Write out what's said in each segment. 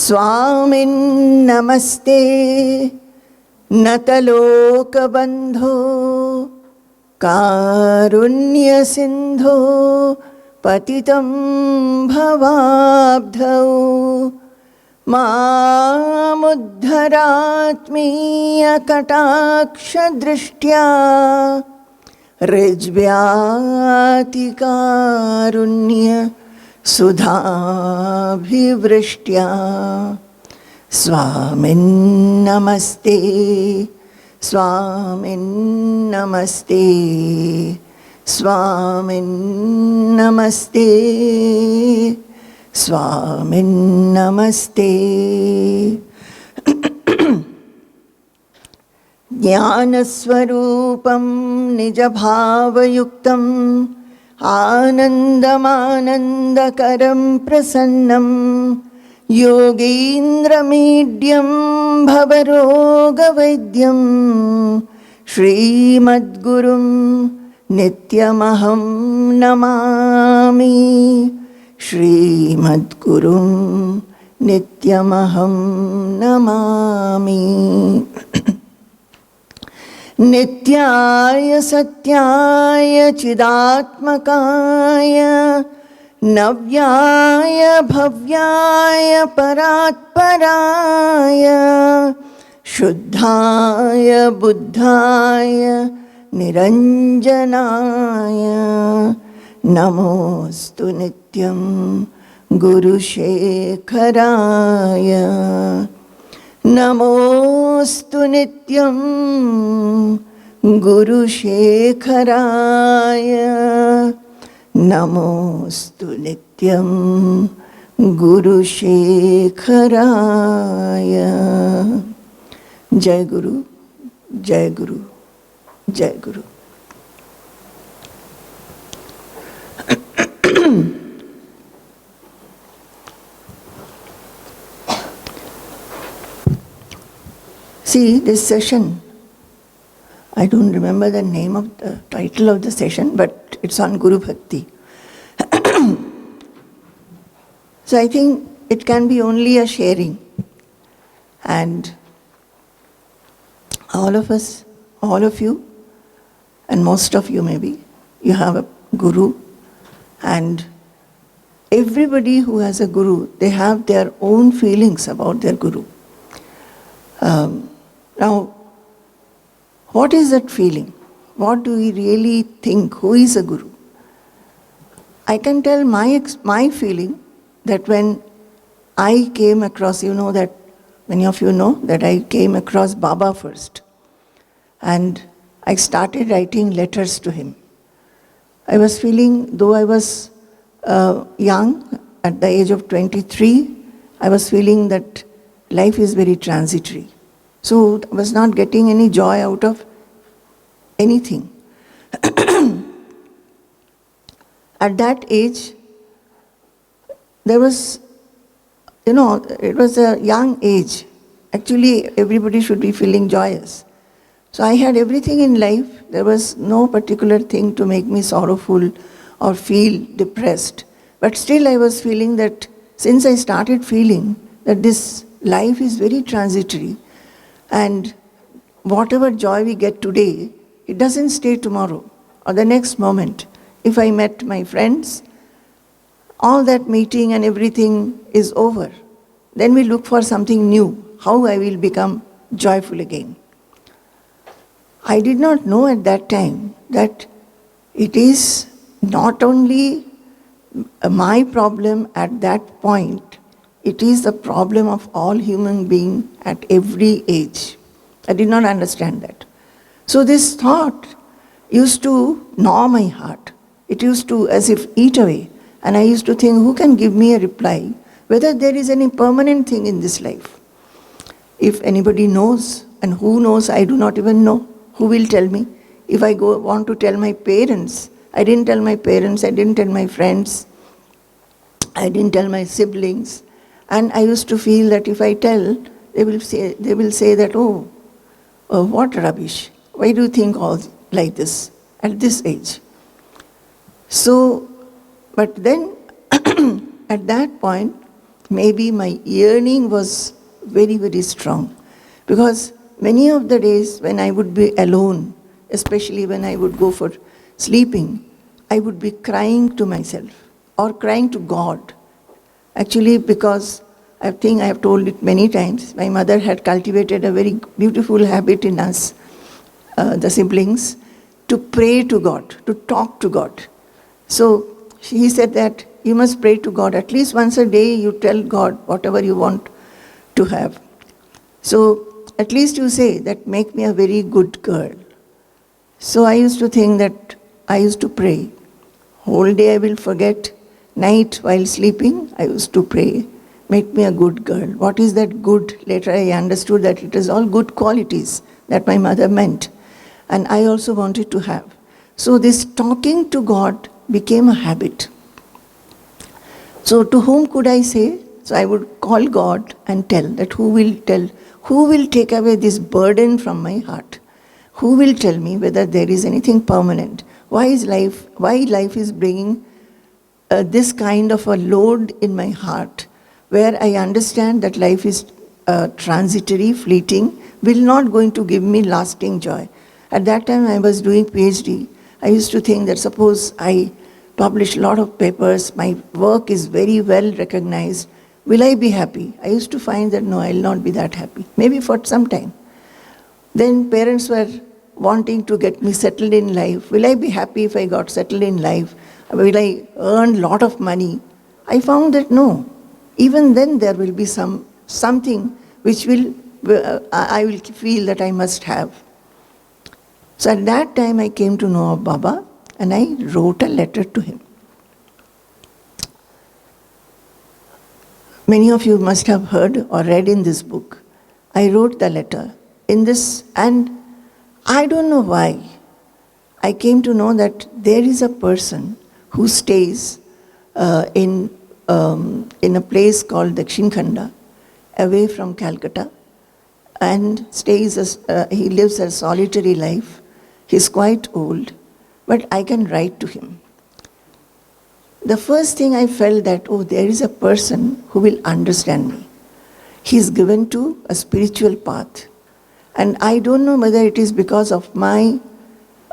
स्वामिन् नमस्ते नतलोकबन्धो कारुण्यसिन्धो पतितं भवाब्धौ मामुद्धरात्मीयकटाक्षदृष्ट्या ऋज्व्यातिकारुण्य सुधाभिवृष्ट्या स्वामिन्नमस्ते स्वामिन्नमस्ते स्वामिन्नमस्ते स्वामिन्नमस्ते। ज्ञानस्वरूपं निजभावयुक्तम् आनन्दमानन्दकरं प्रसन्नं योगीन्द्रमीड्यं भवरोगवैद्यं श्रीमद्गुरुं नित्यमहं नमामि श्रीमद्गुरुं नित्यमहं नमामि। नित्याय सत्याय चिदात्मकाय नव्याय भव्याय परात्पराय शुद्धाय बुद्धाय निरञ्जनाय नमोऽस्तु नित्यं गुरुशेखराय नमोऽस्तु नित्यं गुरुशेखराय नमोऽस्तु नित्यं गुरुशेखराय। जय गुरु जय गुरु जय गुरु। See, this session, I don't remember the name of the title of the session, but it's on Guru Bhakti. So I think it can be only a sharing. And all of us, all of you, and most of you maybe, you have a Guru. And everybody who has a Guru, they have their own feelings about their Guru. Now, what is that feeling? What do we really think? Who is a Guru? I can tell my feeling that when I came across, you know that, many of you know that I came across Baba first. And I started writing letters to him. I was feeling, though I was young, at the age of 23, I was feeling that life is very transitory. So I was not getting any joy out of anything. At that age, there was, it was a young age. Actually, everybody should be feeling joyous. So I had everything in life. There was no particular thing to make me sorrowful or feel depressed. But still I was feeling that since I started feeling that this life is very transitory, and whatever joy we get today, it doesn't stay tomorrow or the next moment. If I met my friends, all that meeting and everything is over. Then we look for something new, how I will become joyful again. I did not know at that time that it is not only my problem at that point, it is the problem of all human beings at every age. I did not understand that. So this thought used to gnaw my heart. It used to as if eat away. And I used to think, who can give me a reply, whether there is any permanent thing in this life? If anybody knows, and who knows, I do not even know. Who will tell me? If I want to tell my parents, I didn't tell my parents, I didn't tell my friends, I didn't tell my siblings. And I used to feel that if I tell, they will say that, oh, what rubbish. Why do you think all like this at this age? So, but then at that point, maybe my yearning was very, very strong. Because many of the days when I would be alone, especially when I would go for sleeping, I would be crying to myself or crying to God. Actually, because I think I have told it many times, my mother had cultivated a very beautiful habit in us, the siblings, to pray to God, to talk to God. So he said that you must pray to God. At least once a day you tell God whatever you want to have. So at least you say that make me a very good girl. So I used to think that I used to pray. Whole day I will forget. Night while sleeping, I used to pray. Make me a good girl. What is that good? Later I understood that it is all good qualities that my mother meant. And I also wanted to have. So this talking to God became a habit. So to whom could I say? So I would call God and tell that who will take away this burden from my heart? Who will tell me whether there is anything permanent? Why life is bringing this kind of a load in my heart, where I understand that life is transitory, fleeting, will not going to give me lasting joy. At that time I was doing PhD. I used to think that suppose I publish a lot of papers, my work is very well recognized, will I be happy? I used to find that no, I will not be that happy. Maybe for some time. Then parents were wanting to get me settled in life. Will I be happy if I got settled in life? Will I earn a lot of money? I found that no. Even then there will be something which I will feel that I must have. So at that time I came to know of Baba and I wrote a letter to him. Many of you must have heard or read in this book. I wrote the letter in this, and I don't know why. I came to know that there is a person who stays in a place called Dakshin Khanda, away from Calcutta, and he lives a solitary life. He's quite old, but I can write to him. The first thing I felt that, oh, there is a person who will understand me. He's given to a spiritual path. And I don't know whether it is because of my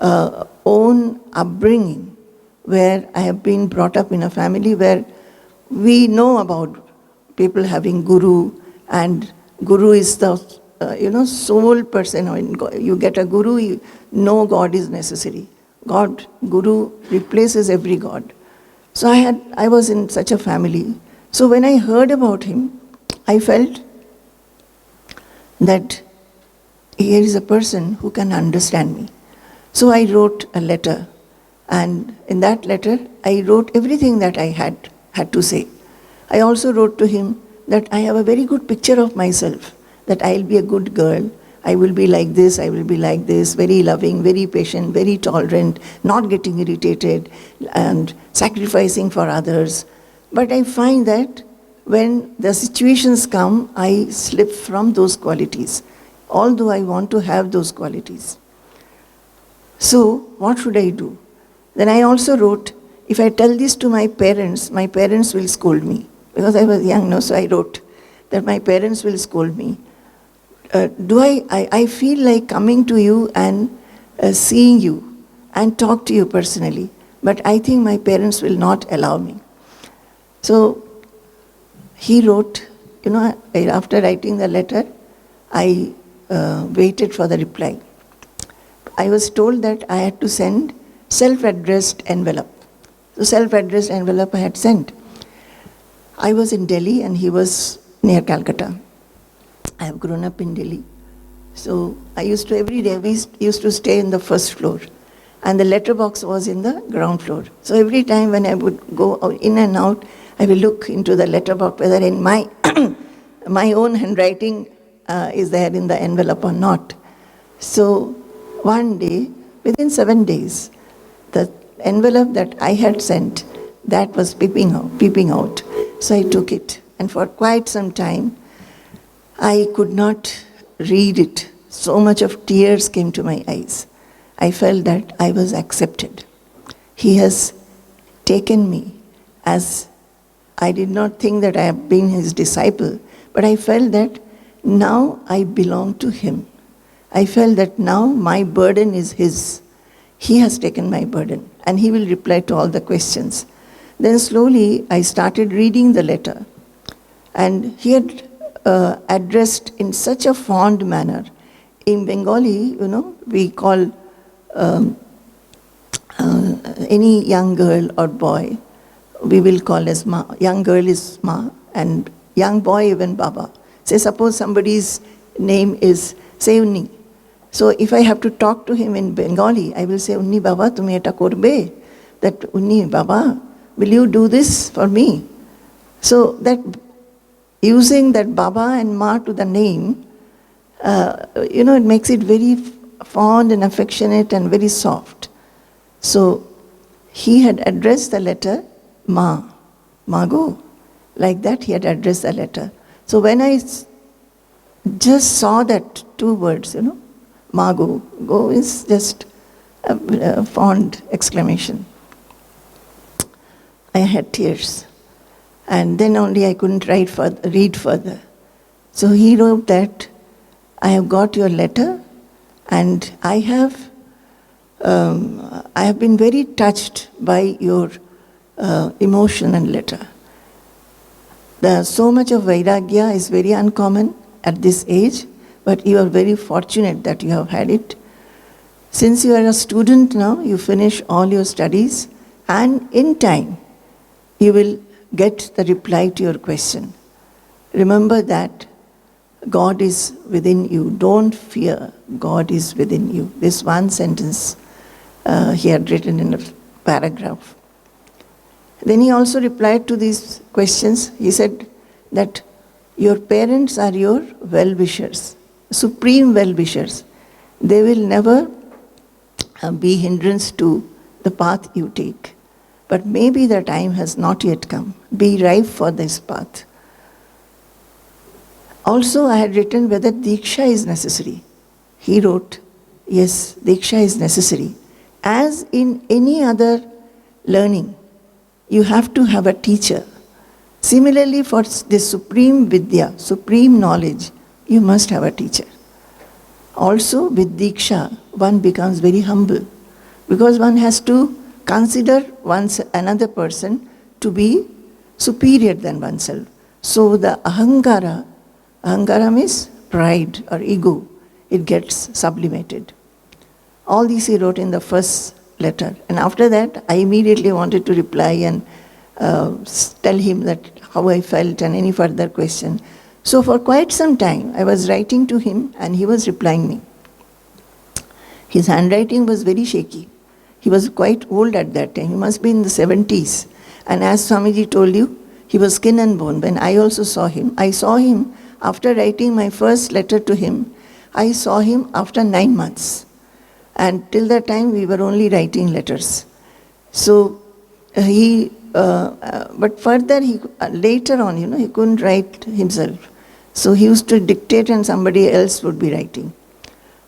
own upbringing, where I have been brought up in a family where we know about people having guru, and guru is the sole person. When you get a guru, no God is necessary. Guru replaces every God. So I was in such a family. So when I heard about him, I felt that here is a person who can understand me. So I wrote a letter, and in that letter I wrote everything that I had to say. I also wrote to him that I have a very good picture of myself, that I'll be a good girl, I will be like this, I will be like this, very loving, very patient, very tolerant, not getting irritated, and sacrificing for others. But I find that when the situations come, I slip from those qualities, although I want to have those qualities. So what should I do? Then I also wrote, if I tell this to my parents will scold me. Because I was young, so I wrote that my parents will scold me. I feel like coming to you and seeing you and talk to you personally, but I think my parents will not allow me. So he wrote, after writing the letter, I waited for the reply. I was told that I had to send self-addressed envelope. So self-addressed envelope I had sent. I was in Delhi and he was near Calcutta. I have grown up in Delhi. So every day we used to stay in the first floor, and the letterbox was in the ground floor. So every time when I would go in and out, I will look into the letterbox whether in my my own handwriting is there in the envelope or not. So one day, within 7 days, the envelope that I had sent, that was peeping out. So I took it, and for quite some time, I could not read it. So much of tears came to my eyes. I felt that I was accepted. He has taken me as I did not think that I have been his disciple, but I felt that now I belong to him. I felt that now my burden is his. He has taken my burden and he will reply to all the questions. Then slowly I started reading the letter, and he had addressed in such a fond manner. In Bengali, we call any young girl or boy, we will call as Ma. Young girl is Ma, and young boy even Baba. Say suppose somebody's name is, say, Unni. So if I have to talk to him in Bengali, I will say, Unni Baba, tumi eta korbe. That Unni Baba, will you do this for me? So that using that Baba and Ma to the name, it makes it very fond and affectionate and very soft. So he had addressed the letter Ma, Mago. Like that he had addressed the letter. So when I just saw that two words, Mago, go is just a fond exclamation. I had tears. And then only I couldn't read further. So he wrote that, I have got your letter, and I have been very touched by your emotion and letter. So much of Vairagya is very uncommon at this age, but you are very fortunate that you have had it. Since you are a student now, you finish all your studies, and in time, you will get the reply to your question. Remember that God is within you. Don't fear, God is within you. This one sentence he had written in a paragraph. Then he also replied to these questions. He said that your parents are your well-wishers, supreme well-wishers. They will never be hindrance to the path you take. But maybe the time has not yet come. Be ripe for this path. Also, I had written whether Diksha is necessary. He wrote, yes, Diksha is necessary. As in any other learning, you have to have a teacher. Similarly, for this supreme Vidya, supreme knowledge, you must have a teacher. Also, with Diksha, one becomes very humble, because one has to consider another person to be superior than oneself. So the ahankara means pride or ego, it gets sublimated. All these he wrote in the first letter. And after that, I immediately wanted to reply and tell him that how I felt and any further question. So for quite some time, I was writing to him and he was replying me. His handwriting was very shaky. He was quite old at that time. He must be in the 70s. And as Swamiji told you, he was skin and bone. When I also saw him, after writing my first letter to him, I saw him after 9 months. And till that time, we were only writing letters. So but further, later on, he couldn't write himself. So he used to dictate and somebody else would be writing.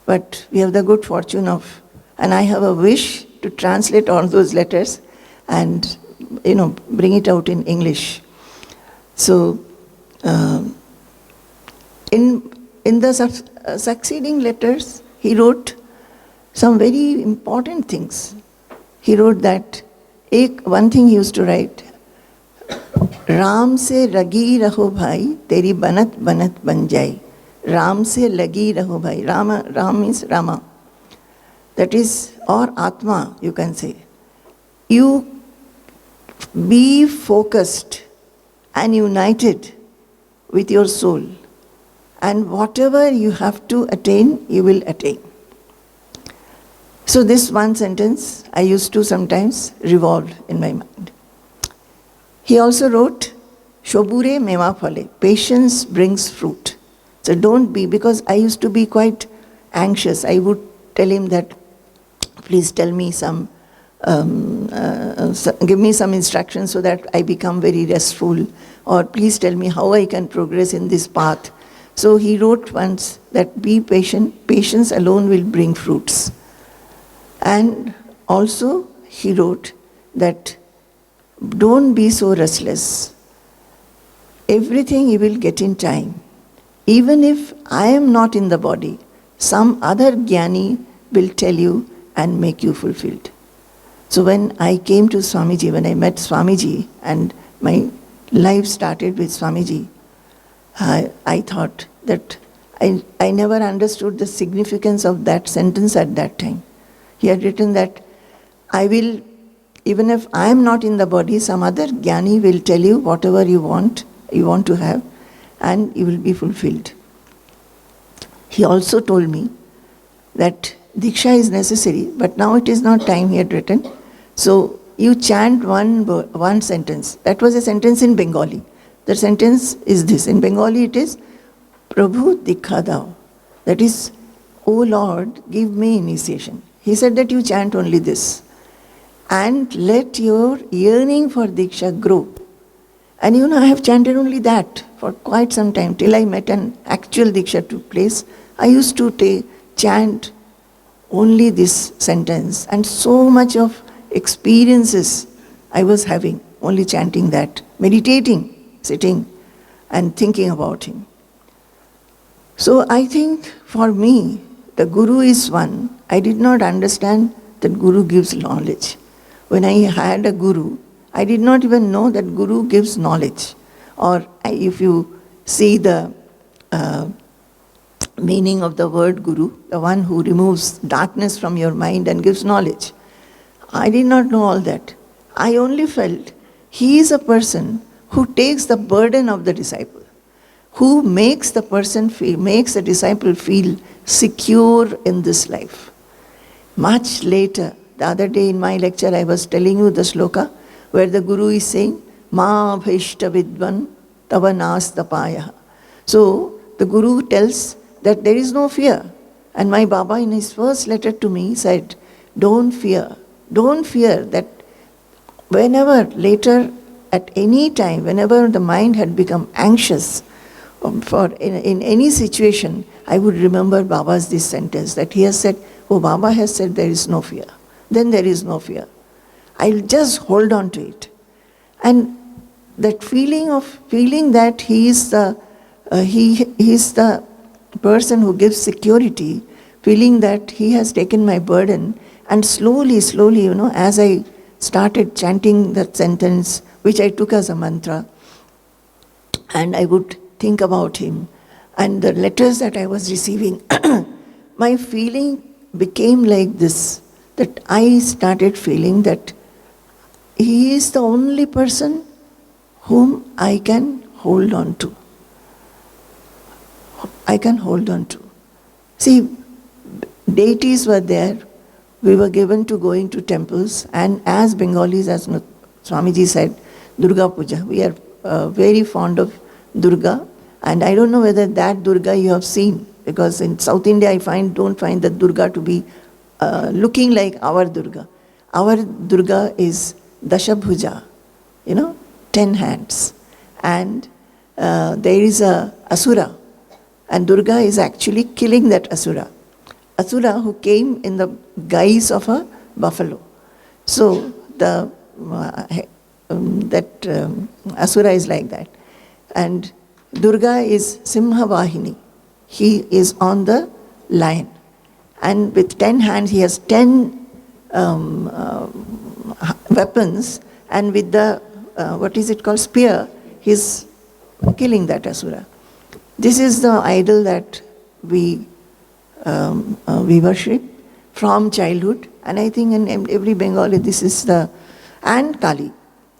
But we have the good fortune and I have a wish to translate all those letters and, bring it out in English. So, in the succeeding letters, he wrote some very important things. He wrote that, one thing he used to write, Ram se lagi raho bhai, teri banat banat ban jai. Ram se lagi raho bhai. Ram means Rama. That is, or Atma, you can say. You be focused and united with your soul. And whatever you have to attain, you will attain. So this one sentence I used to sometimes revolve in my mind. He also wrote, Shobure meva phale, patience brings fruit. So don't be, because I used to be quite anxious. I would tell him that, please tell me give me some instructions so that I become very restful, or please tell me how I can progress in this path. So he wrote once that be patient, patience alone will bring fruits. And also he wrote that don't be so restless. everything you will get in time. Even if I am not in the body, some other Jnani will tell you and make you fulfilled. So when I came to Swamiji, when I met Swamiji and my life started with Swamiji, I thought that I never understood the significance of that sentence at that time. He had written that I will, even if I am not in the body, some other Jnani will tell you whatever you want to have, and you will be fulfilled. He also told me that Diksha is necessary, but now it is not time, he had written. So you chant one sentence. That was a sentence in Bengali. The sentence is this. In Bengali it is, Prabhu Dikha Dao. That is, O Lord, give me initiation. He said that you chant only this. And let your yearning for Diksha grow. And I have chanted only that for quite some time, till I met an actual Diksha took place. I used to chant only this sentence, and so much of experiences I was having, only chanting that, meditating, sitting and thinking about him. So I think for me, the Guru is one. I did not understand that Guru gives knowledge. When I had a Guru, I did not even know that Guru gives knowledge. Or if you see the meaning of the word Guru, the one who removes darkness from your mind and gives knowledge. I did not know all that. I only felt he is a person who takes the burden of the disciple, who makes the disciple feel secure in this life. Much later, the other day in my lecture, I was telling you the sloka where the Guru is saying, Ma bhishta vidvan tava nastapaya. So the Guru tells that there is no fear. And my Baba in his first letter to me said, don't fear that whenever later, at any time, whenever the mind had become anxious in any situation, I would remember Baba's this sentence that he has said, oh, Baba has said there is no fear. Then there is no fear. I'll just hold on to it. And that feeling that he is the person who gives security, feeling that he has taken my burden, and slowly, as I started chanting that sentence, which I took as a mantra, and I would think about him, and the letters that I was receiving, my feeling became like this, that I started feeling that he is the only person whom I can hold on to. See, deities were there. We were given to going to temples, and as Bengalis, as Swamiji said, Durga Puja. We are very fond of Durga, and I don't know whether that Durga you have seen, because in South India I don't find the Durga to be looking like our Durga. Our Durga is Dashabhuja, 10 hands, and there is a Asura, and Durga is actually killing that Asura who came in the guise of a buffalo. So that Asura is like that. And Durga is Simha Vahini. He is on the lion. And with 10 hands, he has 10 weapons. And with the, spear, he's killing that Asura. This is the idol that we worship from childhood, and I think in every Bengali this is and Kali.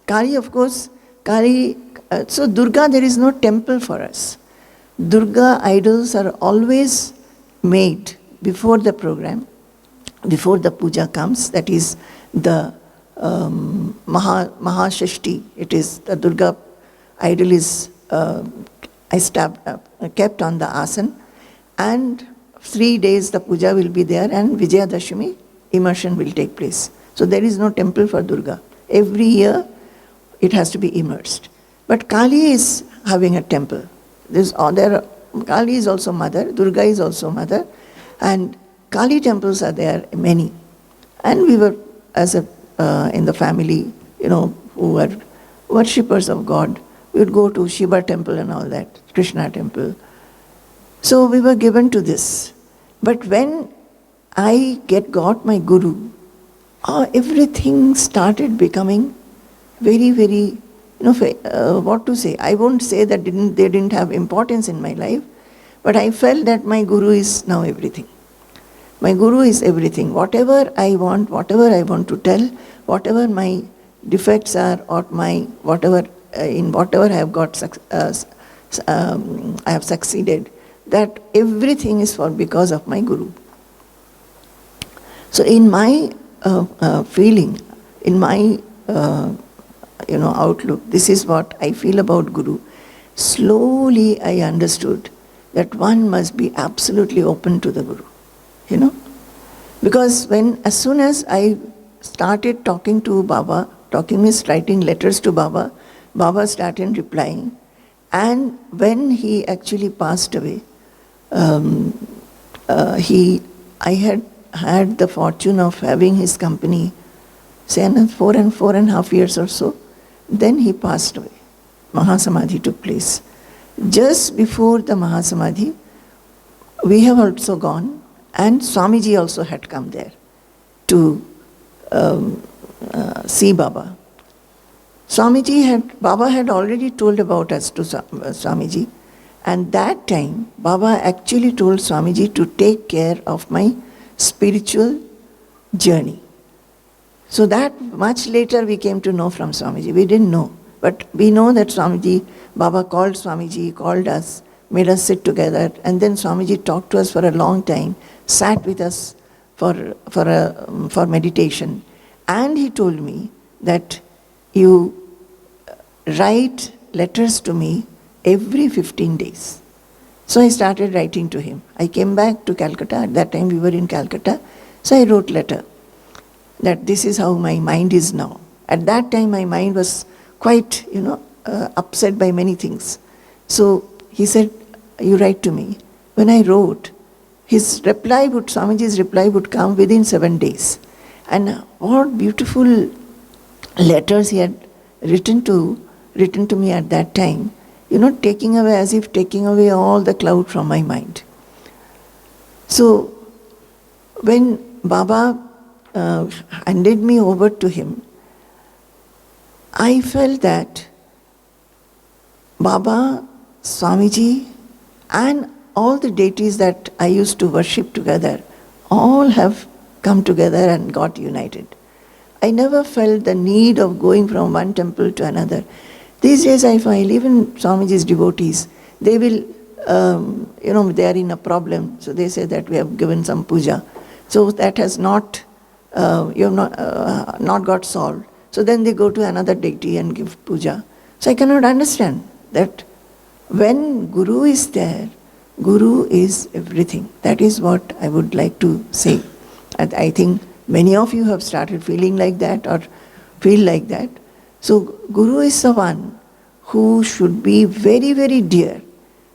Kali, of course, so Durga, there is no temple for us. Durga idols are always made before the program, before the puja comes, that is the Mahashashti. It is the Durga idol is kept on the asan, and 3 days the puja will be there, and Vijayadashami immersion will take place. So there is no temple for Durga. Every year it has to be immersed. But Kali is having a temple. Kali is also mother, Durga is also mother, and Kali temples are there, many. And we were, in the family, who were worshippers of God, We would go to Shiva temple and all that, Krishna temple. So we were given to this. But when I got my guru, everything started becoming very, very, what to say? I won't say that they didn't have importance in my life, but I felt that my guru is now everything. My guru is everything. Whatever I want to tell, whatever my defects are, or in whatever I have I have succeeded, that everything is because of my guru. So in my feeling, in my outlook, this is what I feel about guru. Slowly I understood that one must be absolutely open to the guru. Because as soon as I started talking to Baba, writing letters to Baba, Baba started replying. And when he actually passed away, I had the fortune of having his company, say, 4.5 years or so. Then he passed away. Mahasamadhi took place. Just before the Mahasamadhi, we have also gone, and Swamiji also had come there to see Baba. Baba had already told about us to Swamiji, and that time Baba actually told Swamiji to take care of my spiritual journey. So that much later we came to know from Swamiji. We didn't know, but we know that Baba called Swamiji, called us, made us sit together, and then Swamiji talked to us for a long time, sat with us for meditation, and he told me that you write letters to me every 15 days. So I started writing to him. I came back to Calcutta. At that time we were in Calcutta. So I wrote letter that this is how my mind is now. At that time my mind was quite, upset by many things. So he said, you write to me. When I wrote, Swamiji's reply would come within 7 days. And what beautiful letters he had written to me at that time, taking away all the cloud from my mind. So when Baba handed me over to him, I felt that Baba, Swamiji, and all the deities that I used to worship together, all have come together and got united. I never felt the need of going from one temple to another. These days I find even Swamiji's devotees, they will, they are in a problem, so they say that we have given some puja. So that has not got solved. So then they go to another deity and give puja. So I cannot understand that when Guru is there, Guru is everything. That is what I would like to say. And I think many of you have started feeling like that or feel like that. So Guru is the one who should be very, very dear.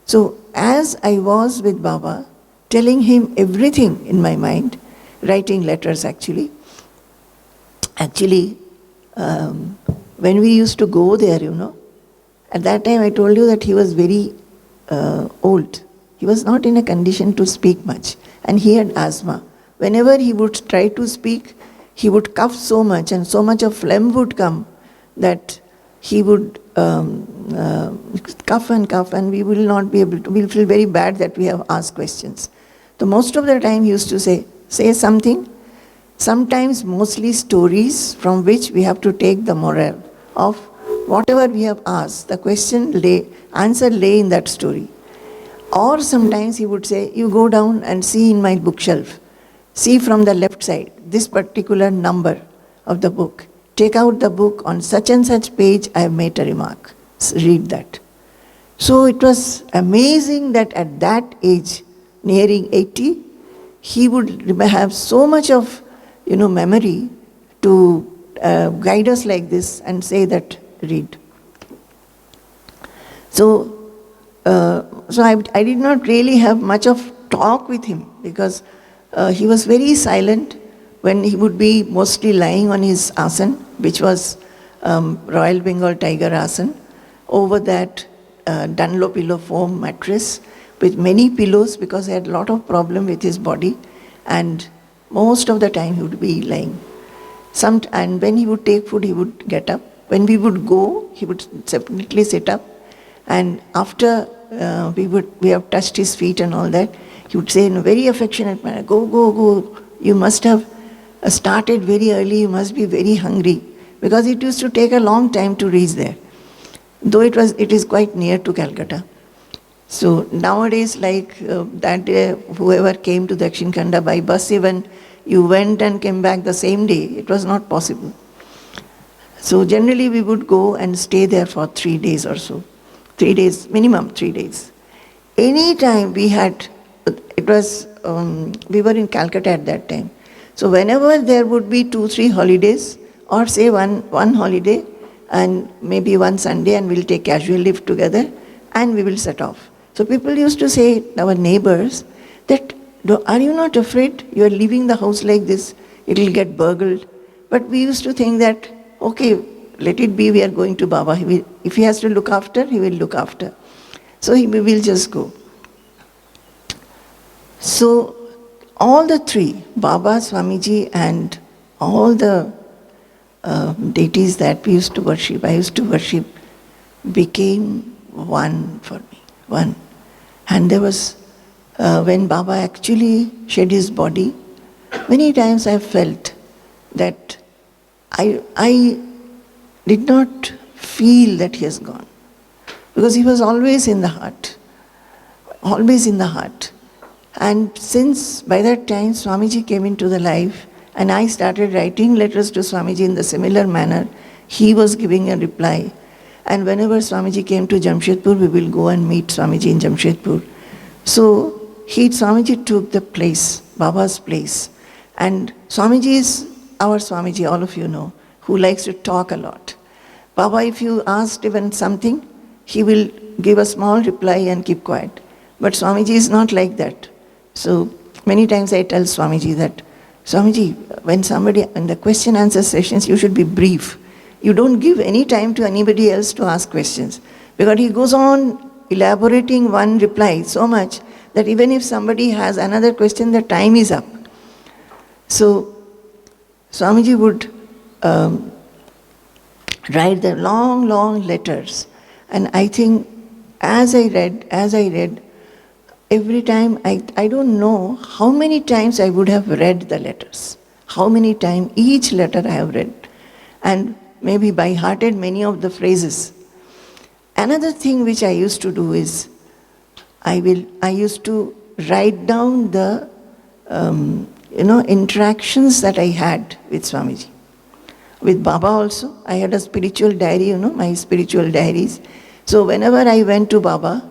So as I was with Baba, telling him everything in my mind, writing letters actually, when we used to go there, at that time I told you that he was very old. He was not in a condition to speak much, and he had asthma. Whenever he would try to speak, he would cough so much, and so much of phlegm would come that he would cough, and we will not be able to, we'll feel very bad that we have asked questions. So most of the time he used to say something, sometimes mostly stories from which we have to take the moral of whatever we have asked, the answer lay in that story. Or sometimes he would say, you go down and see in my bookshelf, see from the left side, this particular number of the book. Take out the book, on such and such page I have made a remark. Read that. So it was amazing that at that age, nearing 80, he would have so much of memory to guide us like this and say that, read. So I did not really have much of talk with him because he was very silent when he would be mostly lying on his asan, which was Royal Bengal Tiger asan, over that Dunlopillow foam mattress with many pillows, because he had a lot of problem with his body, and most of the time he would be lying. And when he would take food, he would get up. When we would go, he would separately sit up. And after we have touched his feet and all that, he would say in a very affectionate manner, "Go, go, go. You must have started very early. You must be very hungry." Because it used to take a long time to reach there, though it is quite near to Calcutta. So nowadays, like that day, whoever came to Dakshin Khanda by bus, even you went and came back the same day, it was not possible. So generally we would go and stay there for 3 days or so. 3 days, minimum 3 days. Any time we had, we were in Calcutta at that time. So whenever there would be 2-3 holidays, or say one holiday, and maybe one Sunday, and we'll take casual leave together, and we will set off. So people used to say, our neighbors, that, "Are you not afraid? You are leaving the house like this, it will get burgled." But we used to think that, okay, let it be, we are going to Baba. If he has to look after, he will look after. So we will just go. So all the three, Baba, Swamiji, and all the deities that we used to worship, I used to worship, became one for me, one. And there was, when Baba actually shed his body, many times I felt that I did not feel that he has gone. Because he was always in the heart. Always in the heart. And since by that time Swamiji came into the life, and I started writing letters to Swamiji in the similar manner, he was giving a reply. And whenever Swamiji came to Jamshedpur, we will go and meet Swamiji in Jamshedpur. So Swamiji took the place, Baba's place. And Swamiji is our Swamiji, all of you know, who likes to talk a lot. Baba, if you asked even something, he will give a small reply and keep quiet. But Swamiji is not like that. So many times I tell Swamiji that, "Swamiji, when somebody, in the question answer sessions, you should be brief. You don't give any time to anybody else to ask questions." Because he goes on elaborating one reply so much that even if somebody has another question, the time is up. So Swamiji would write the long, long letters. And I think as I read, every time, I don't know how many times I would have read the letters. How many times each letter I have read. And maybe by hearted many of the phrases. Another thing which I used to do is, I used to write down the interactions that I had with Swamiji. With Baba also, I had a spiritual diary, my spiritual diaries. So whenever I went to Baba,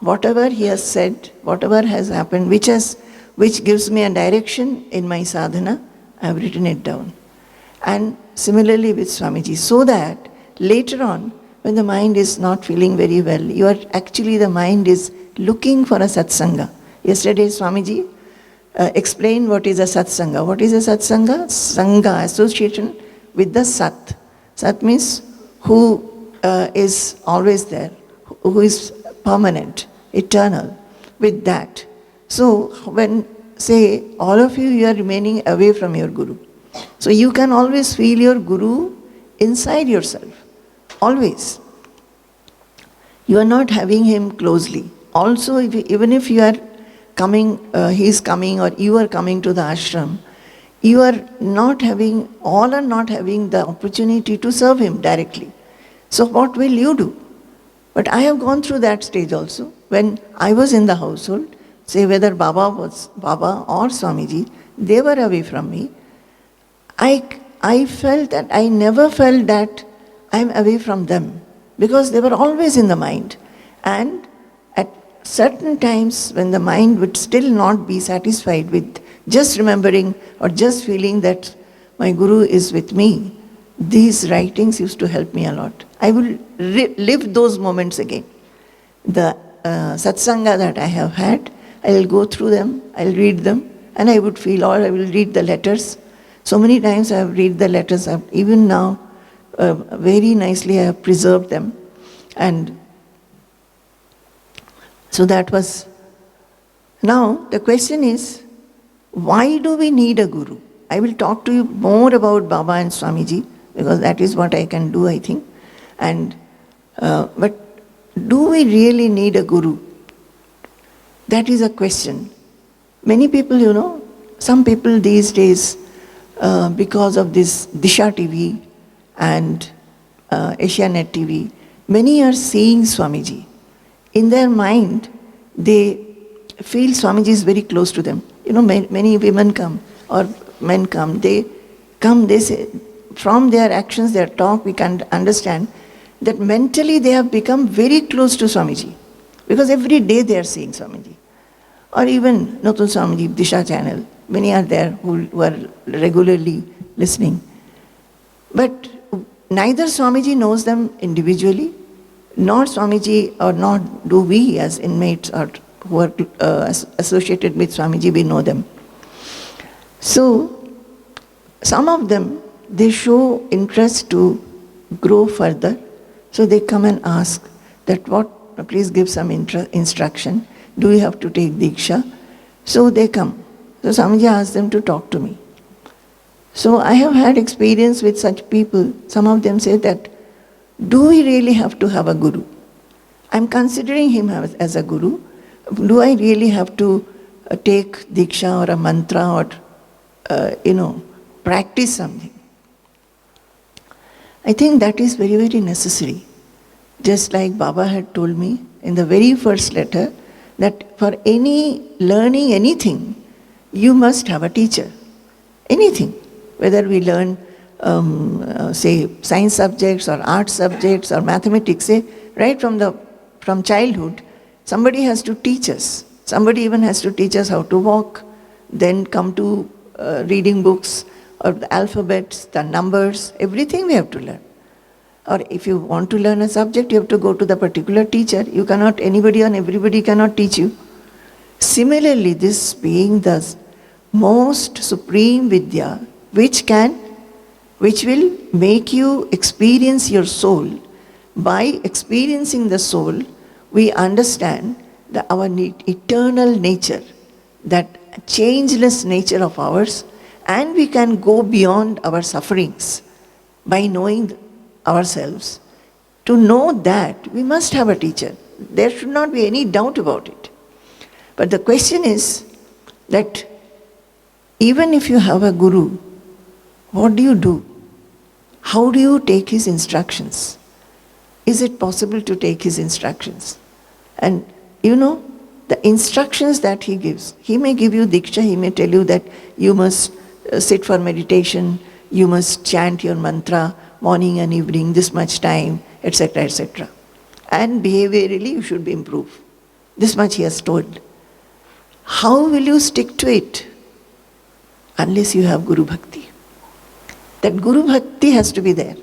whatever he has said, whatever has happened, which gives me a direction in my sadhana, I have written it down. And similarly with Swamiji, so that later on, when the mind is not feeling very well, the mind is looking for a satsanga. Yesterday Swamiji explained what is a satsanga. What is a satsanga? Sangha, association with the Sat. Sat means who is always there, who is permanent, eternal, with that. So when, say, all of you are remaining away from your Guru. So you can always feel your Guru inside yourself, always. You are not having him closely. Also, even if you are coming, he is coming, or you are coming to the ashram, you are not having the opportunity to serve him directly. So what will you do? But I have gone through that stage also. When I was in the household, say whether Baba or Swamiji, they were away from me. I felt that, I never felt that I am away from them, because they were always in the mind. And at certain times when the mind would still not be satisfied with just remembering or just feeling that my Guru is with me, these writings used to help me a lot. I will live those moments again. The satsanga that I have had, I will go through them, I will read them, and I would feel, or I will read the letters. So many times I have read the letters, even now, very nicely I have preserved them. And so that was. Now the question is, why do we need a guru? I will talk to you more about Baba and Swamiji, because that is what I can do, I think. And but do we really need a guru? That is a question. Many people, some people these days, because of this Disha TV and Asianet TV, many are seeing Swamiji. In their mind, they feel Swamiji is very close to them. Many women come or men come, they say, from their actions, their talk, we can understand that mentally they have become very close to Swamiji, because every day they are seeing Swamiji. Or even Notun Swamiji, Disha channel, many are there who are regularly listening. But neither Swamiji knows them individually, nor Swamiji, or nor do we as inmates or who are associated with Swamiji, we know them. So, some of them, they show interest to grow further. So they come and ask that please give some instruction. Do we have to take Diksha? So they come. So Swamiji asked them to talk to me. So I have had experience with such people. Some of them say that, do we really have to have a guru? I'm considering him as a guru. Do I really have to take Diksha or a mantra or, practice something? I think that is very, very necessary. Just like Baba had told me in the very first letter, that for learning anything, you must have a teacher. Anything. Whether we learn, say, science subjects or art subjects or mathematics, right from childhood, somebody has to teach us. Somebody even has to teach us how to walk, then come to reading books, or the alphabets, the numbers, everything we have to learn. Or if you want to learn a subject, you have to go to the particular teacher. You cannot, anybody and everybody cannot teach you. Similarly, this being the most supreme Vidya, which will make you experience your soul. By experiencing the soul, we understand our eternal nature, that changeless nature of ours, and we can go beyond our sufferings by knowing ourselves. To know that, we must have a teacher. There should not be any doubt about it. But the question is that even if you have a guru, what do you do? How do you take his instructions? Is it possible to take his instructions? And the instructions that he gives, he may give you Diksha, he may tell you that you must sit for meditation, you must chant your mantra morning and evening, this much time, etc., etc. And behaviorally you should improve. This much he has told. How will you stick to it? Unless you have Guru Bhakti. That Guru Bhakti has to be there.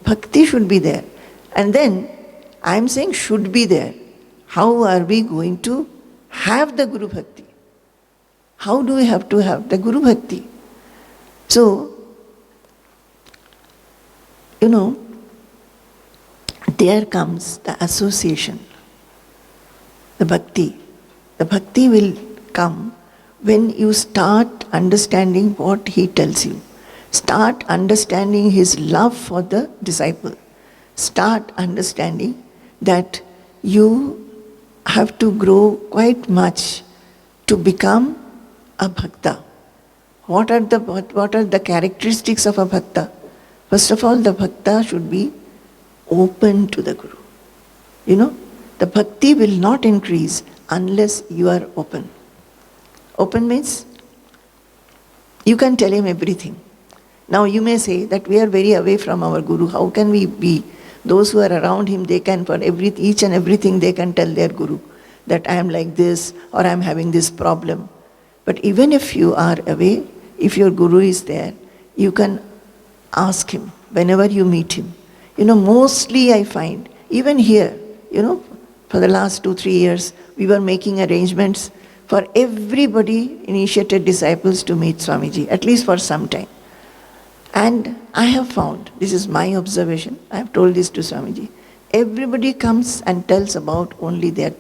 Bhakti should be there. And then, I am saying should be there. How are we going to have the Guru Bhakti? How do we have to have the Guru Bhakti? So, there comes the association, the bhakti. The bhakti will come when you start understanding what he tells you. Start understanding his love for the disciple. Start understanding that you have to grow quite much to become a bhakta. What are the characteristics of a bhakta? First of all, the bhakta should be open to the Guru. The bhakti will not increase unless you are open. Open means you can tell him everything. Now you may say that we are very away from our Guru. How can we be? Those who are around him, they can, for each and everything, they can tell their Guru that I am like this or I am having this problem. But even if you are away, if your Guru is there, you can ask him whenever you meet him. Mostly I find, even here, for the last 2-3 years, we were making arrangements for everybody, initiated disciples, to meet Swamiji, at least for some time. And I have found, this is my observation, I have told this to Swamiji, Everybody comes and tells about only their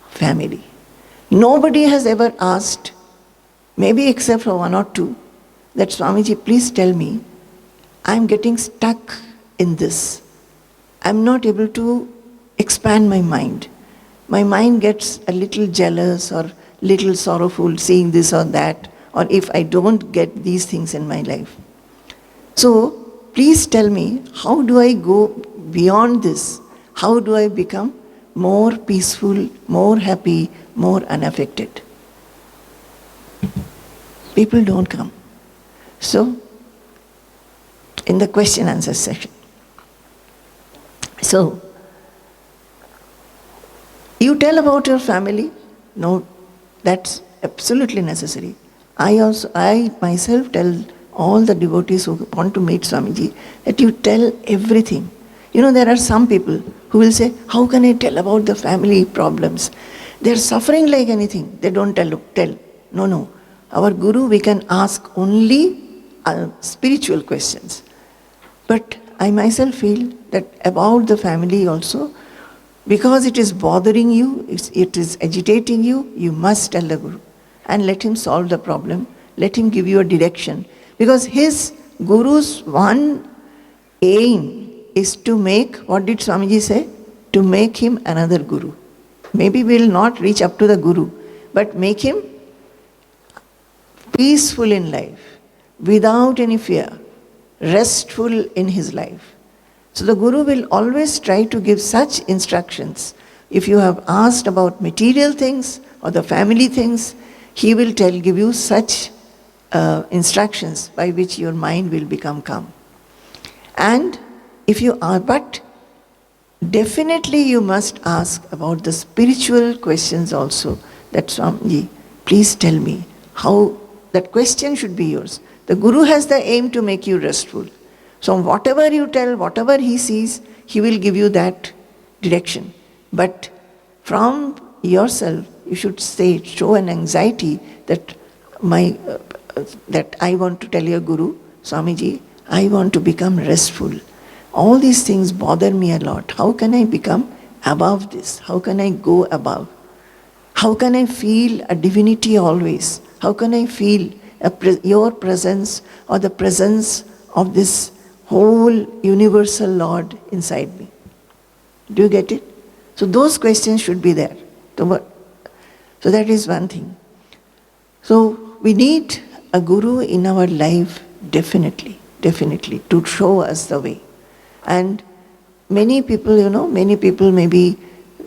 family. Nobody has ever asked, maybe except for one or two, that Swamiji, please tell me, I'm getting stuck in this. I'm not able to expand my mind. My mind gets a little jealous or little sorrowful seeing this or that, or if I don't get these things in my life. So, please tell me, how do I go beyond this? How do I become more peaceful, more happy, more unaffected? People don't come. So, in the question answer session. So, you tell about your family. No, that's absolutely necessary. I myself tell all the devotees who want to meet Swamiji that you tell everything. You know, there are some people who will say, how can I tell about the family problems? They're suffering like anything. They don't tell. No. Our Guru, we can ask only spiritual questions. But I myself feel that about the family also, because it is bothering you, it is agitating you, you must tell the Guru and let him solve the problem. Let him give you a direction. Because his Guru's one aim is to make, what did Swamiji say? To make him another Guru. Maybe we will not reach up to the Guru, but make him peaceful in life, without any fear, restful in his life. So the Guru will always try to give such instructions. If you have asked about material things or the family things, he will give you such instructions by which your mind will become calm. And if you are, but definitely you must ask about the spiritual questions also. That Swamiji, please tell me how, that question should be yours. The Guru has the aim to make you restful. So whatever you tell, whatever he sees, he will give you that direction. But from yourself, you should show an anxiety that that I want to tell your Guru, Swamiji, I want to become restful. All these things bother me a lot. How can I become above this? How can I go above? How can I feel a divinity always? How can I feel your presence or the presence of this whole universal Lord inside me? Do you get it? So those questions should be there. So that is one thing. So we need a Guru in our life, definitely, to show us the way. And many people, many people may be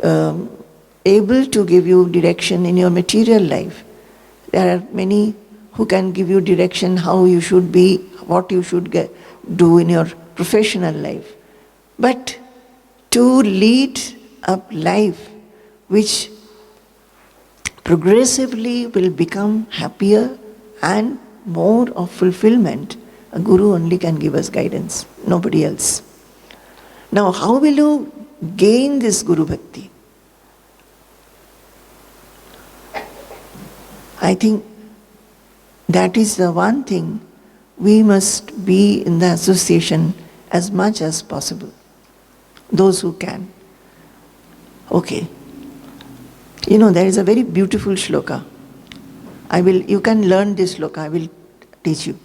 able to give you direction in your material life. There are many who can give you direction how you should be, what you should do in your professional life. But to lead a life which progressively will become happier and more of fulfillment, a Guru only can give us guidance, nobody else. Now, how will you gain this Guru Bhakti? I think that is the one thing we must be in the association as much as possible. Those who can. Okay. There is a very beautiful shloka. You can learn this shloka, I will teach you.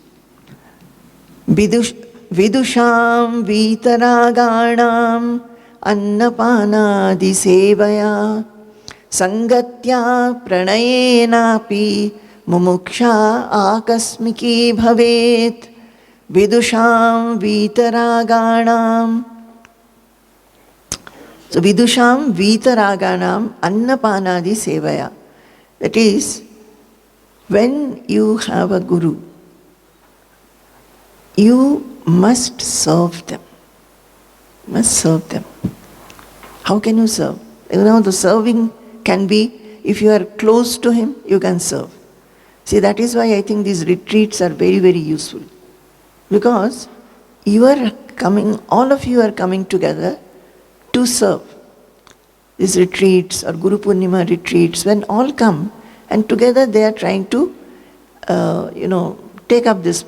Vidusham vitaraganam annapanadi sevaya sangatya pranayenapi mumuksha akasmiki bhavet. Vidusham vitaraganam. So vidusham vitaraganam annapanadi sevaya. That is, when you have a Guru, you must serve them. How can you serve? The serving can be, if you are close to him, you can serve. See, that is why I think these retreats are very, very useful. Because all of you are coming together to serve. These retreats or Guru Purnima retreats, when all come and together they are trying to, take up this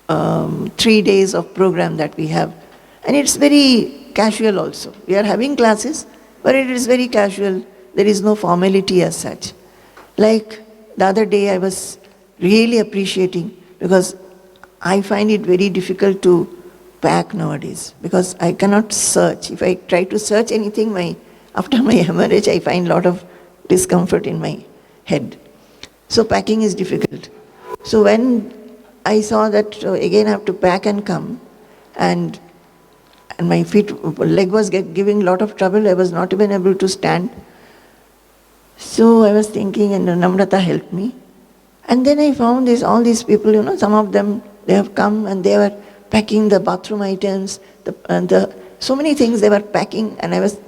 3 days of program that we have. And it's very casual also. We are having classes, but it is very casual. There is no formality as such. Like the other day I was really appreciating, because I find it very difficult to pack nowadays, because I cannot search. If I try to search anything, after my hemorrhage, I find a lot of discomfort in my head. So packing is difficult. So when I saw that again I have to pack and come, and my leg was giving a lot of trouble, I was not even able to stand. So I was thinking, and Namrata helped me. And then I found all these people, some of them, they have come and they were packing the bathroom items, so many things they were packing, and I was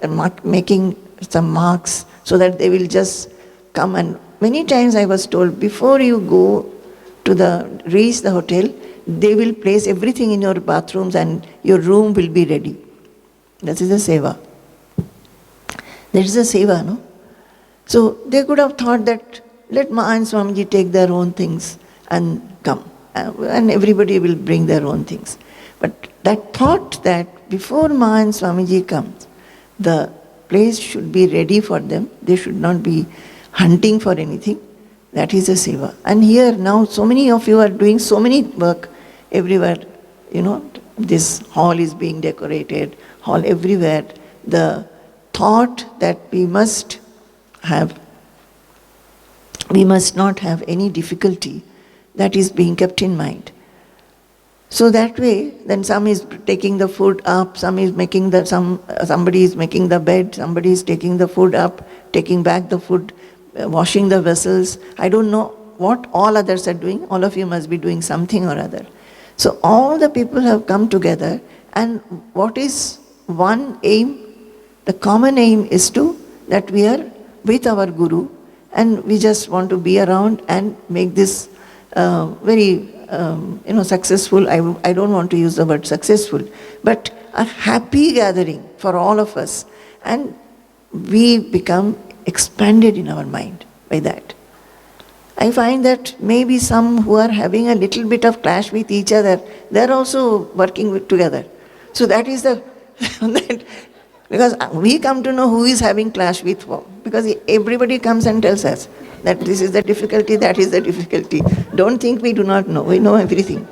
making some marks so that they will just come. And many times I was told, before you go to reach the hotel, they will place everything in your bathrooms and your room will be ready. That is a seva. That is a seva, no? So they could have thought that, let Ma and Swamiji take their own things and come. And everybody will bring their own things. But that thought that before Ma and Swamiji comes, the place should be ready for them. They should not be hunting for anything. That is a seva. And here now so many of you are doing so many work everywhere. This hall is being decorated, hall everywhere. The thought that we must not have any difficulty, that is being kept in mind. So that way, then some is taking the food up, somebody is making the bed, somebody is taking the food up, taking back the food, washing the vessels. I don't know what all others are doing. All of you must be doing something or other. So all the people have come together, and what is one aim? The common aim is that we are with our Guru, and we just want to be around and make this very successful. I don't want to use the word successful, but a happy gathering for all of us, and we become expanded in our mind by that. I find that maybe some who are having a little bit of clash with each other, they are also working together. So that is because we come to know who is having clash with whom, because everybody comes and tells us that this is the difficulty, that is the difficulty. Don't think we do not know, we know everything.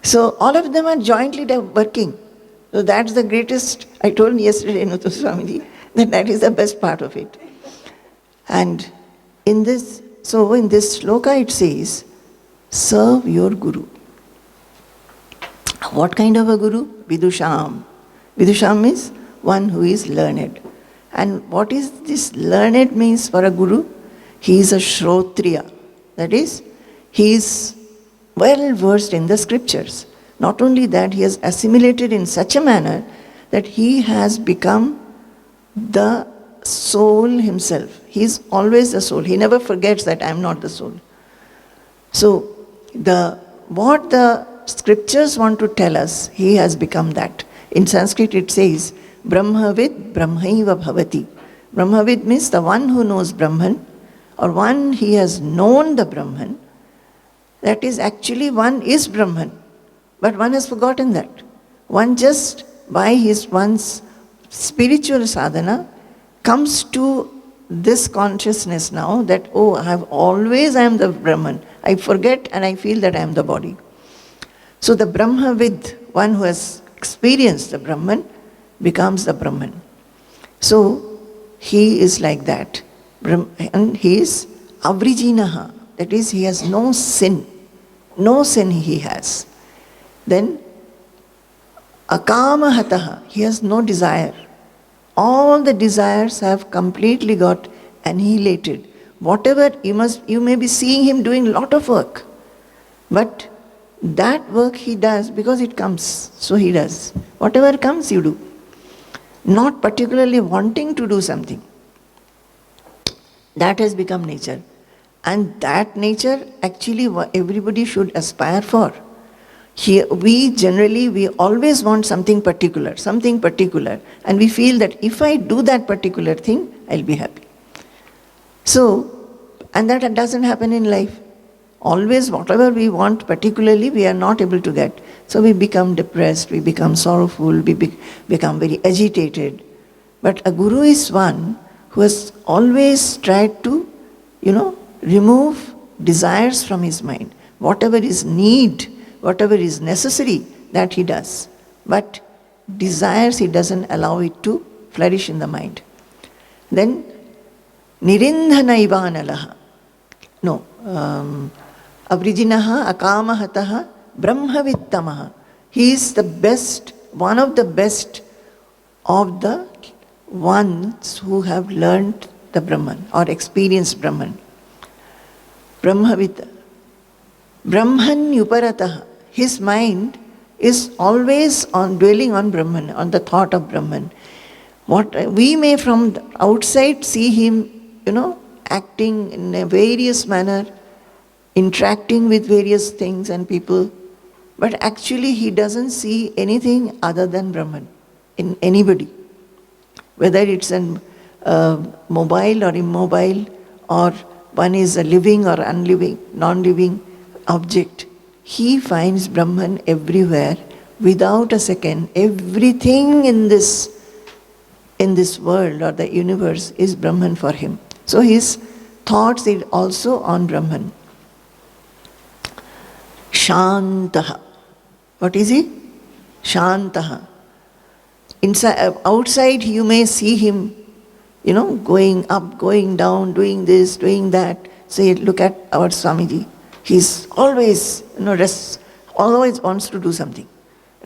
So all of them are jointly working. So that's the greatest, I told yesterday, Nuthu Swamiji, that is the best part of it. And in this sloka it says, serve your Guru. What kind of a Guru? Vidusham. Vidusham means one who is learned. And what is this learned means for a Guru? He is a Shrotriya. That is, he is well versed in the scriptures. Not only that, he has assimilated in such a manner that he has become the soul himself. He is always the soul. He never forgets that I am not the soul. So, what the scriptures want to tell us, he has become that. In Sanskrit it says, Brahmavid Brahmaiva Bhavati. Brahmavid means the one who knows Brahman, or one he has known the Brahman. That is actually one is Brahman, but one has forgotten that. One just by one's spiritual sadhana comes to this consciousness now that, I am the Brahman. I forget and I feel that I am the body. So the Brahmavid, one who has experienced the Brahman, becomes the Brahman. So he is like that. And he is avrijinaha. That is, he has no sin. No sin he has. Then akamahataha. He has no desire. All the desires have completely got annihilated. Whatever, you may be seeing him doing a lot of work. But that work he does because it comes. So he does. Whatever comes, you do. Not particularly wanting to do something. That has become nature. And that nature actually everybody should aspire for. Here, we always want something particular, and we feel that if I do that particular thing, I'll be happy. So, and that doesn't happen in life. Always, whatever we want, particularly, we are not able to get. So we become depressed, we become sorrowful, we become very agitated. But a guru is one who has always tried to, remove desires from his mind. Whatever is need, whatever is necessary, that he does. But desires, he doesn't allow it to flourish in the mind. Then, nirindhana ivanalaha. No. Avrijinaha akamahataha brahmavittamaha. He is the best, one of the best of the ones who have learned the Brahman or experienced Brahman. Brahmavitta. Brahman yuparataha. His mind is always on dwelling on Brahman, on the thought of Brahman. What we may from the outside see him, acting in a various manner, interacting with various things and people, but actually he doesn't see anything other than Brahman in anybody. Whether it's a mobile or immobile, or one is a living or unliving, non-living object, he finds Brahman everywhere without a second. Everything in this world or the universe is Brahman for him. So his thoughts is also on Brahman. Shantaha. What is he? Shantaha. Inside, outside you may see him, going up, going down, doing this, doing that. Say, look at our Swamiji. He's always, always wants to do something.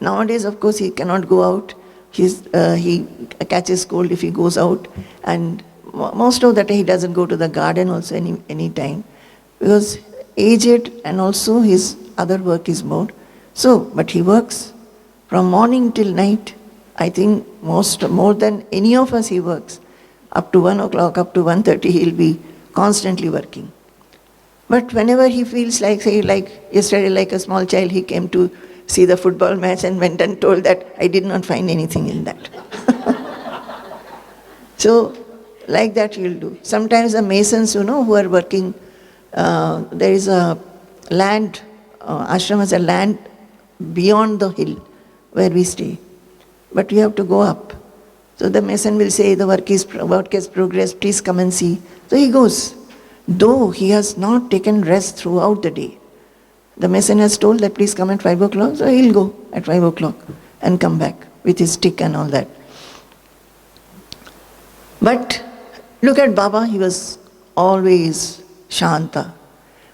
Nowadays, of course, he cannot go out. He catches cold if he goes out, and most of the time he doesn't go to the garden also any time, because aged and also his other work is more. So, but he works from morning till night. I think more than any of us he works. Up to 1 o'clock, up to 1:30, he'll be constantly working. But whenever he feels like, say, like yesterday, like a small child, he came to see the football match and went and told that I did not find anything in that. So, like that he'll do. Sometimes the masons, who are working, there is a land, ashram has a land beyond the hill where we stay. But we have to go up. So the mason will say, the work is progress, please come and see. So he goes. Though he has not taken rest throughout the day. The mason has told that please come at 5 o'clock, so he'll go at 5 o'clock and come back with his stick and all that. But look at Baba, he was always Shanta.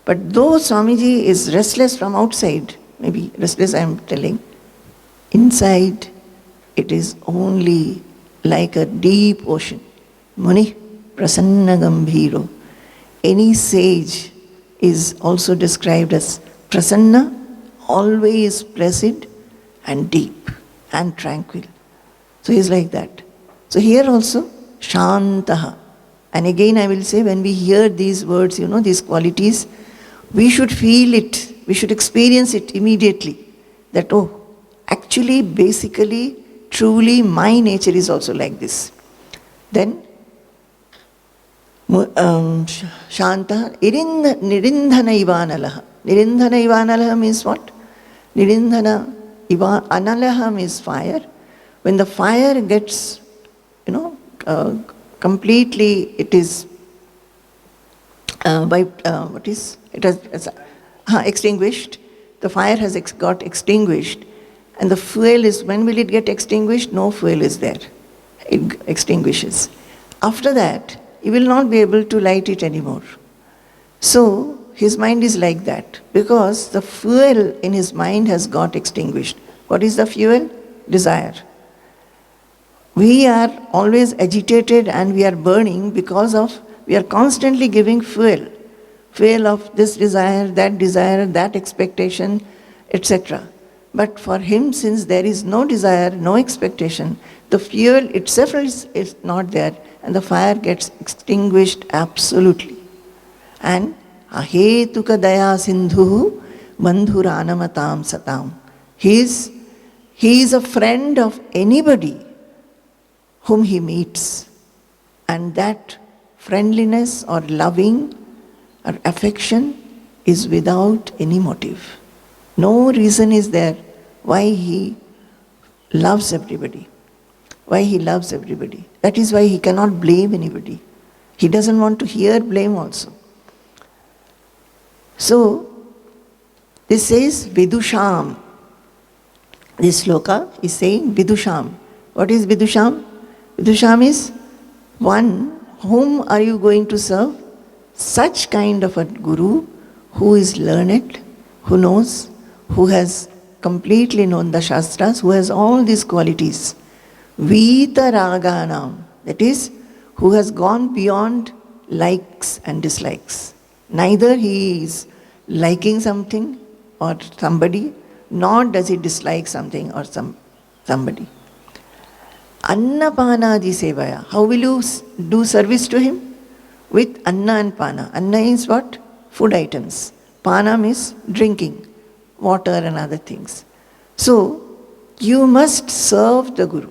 But though Swamiji is restless from outside, maybe restless I am telling, inside it is only like a deep ocean. Muni prasanna gambhiro. Any sage is also described as prasanna, always placid and deep and tranquil. So he is like that. So here also, Shantaha. And again I will say, when we hear these words, these qualities, we should feel it, we should experience it immediately. That, actually, basically, truly my nature is also like this. Then, Shanta, Nirindhana Ivanalaha. Nirindhana Ivanalaha means what? Nirindhana Analaha means fire. When the fire gets, completely, it is extinguished. The fire has got extinguished. And the fuel is, when will it get extinguished? No fuel is there. It extinguishes. After that, he will not be able to light it anymore. So, his mind is like that, because the fuel in his mind has got extinguished. What is the fuel? Desire. We are always agitated and we are burning because of, we are constantly giving fuel. Fuel of this desire, that expectation, etc. But for him, since there is no desire, no expectation, the fuel itself is not there, and the fire gets extinguished absolutely. And ahetuka daya sindhu bandhuranamatam satam. He is a friend of anybody whom he meets. And that friendliness or loving or affection is without any motive. No reason is there why he loves everybody. Why he loves everybody. That is why he cannot blame anybody. He doesn't want to hear blame also. So, this says Vidusham. This sloka is saying Vidusham. What is Vidusham? Vidusham is one whom are you going to serve? Such kind of a guru who is learned, who knows, who has completely known the Shastras, who has all these qualities. Vitaraganam, that is, who has gone beyond likes and dislikes. Neither he is liking something or somebody, nor does he dislike something or somebody. Annapanadi sevaya. How will you do service to him? With anna and pana. Anna is what? Food items. Panam is drinking, water and other things. So, you must serve the Guru.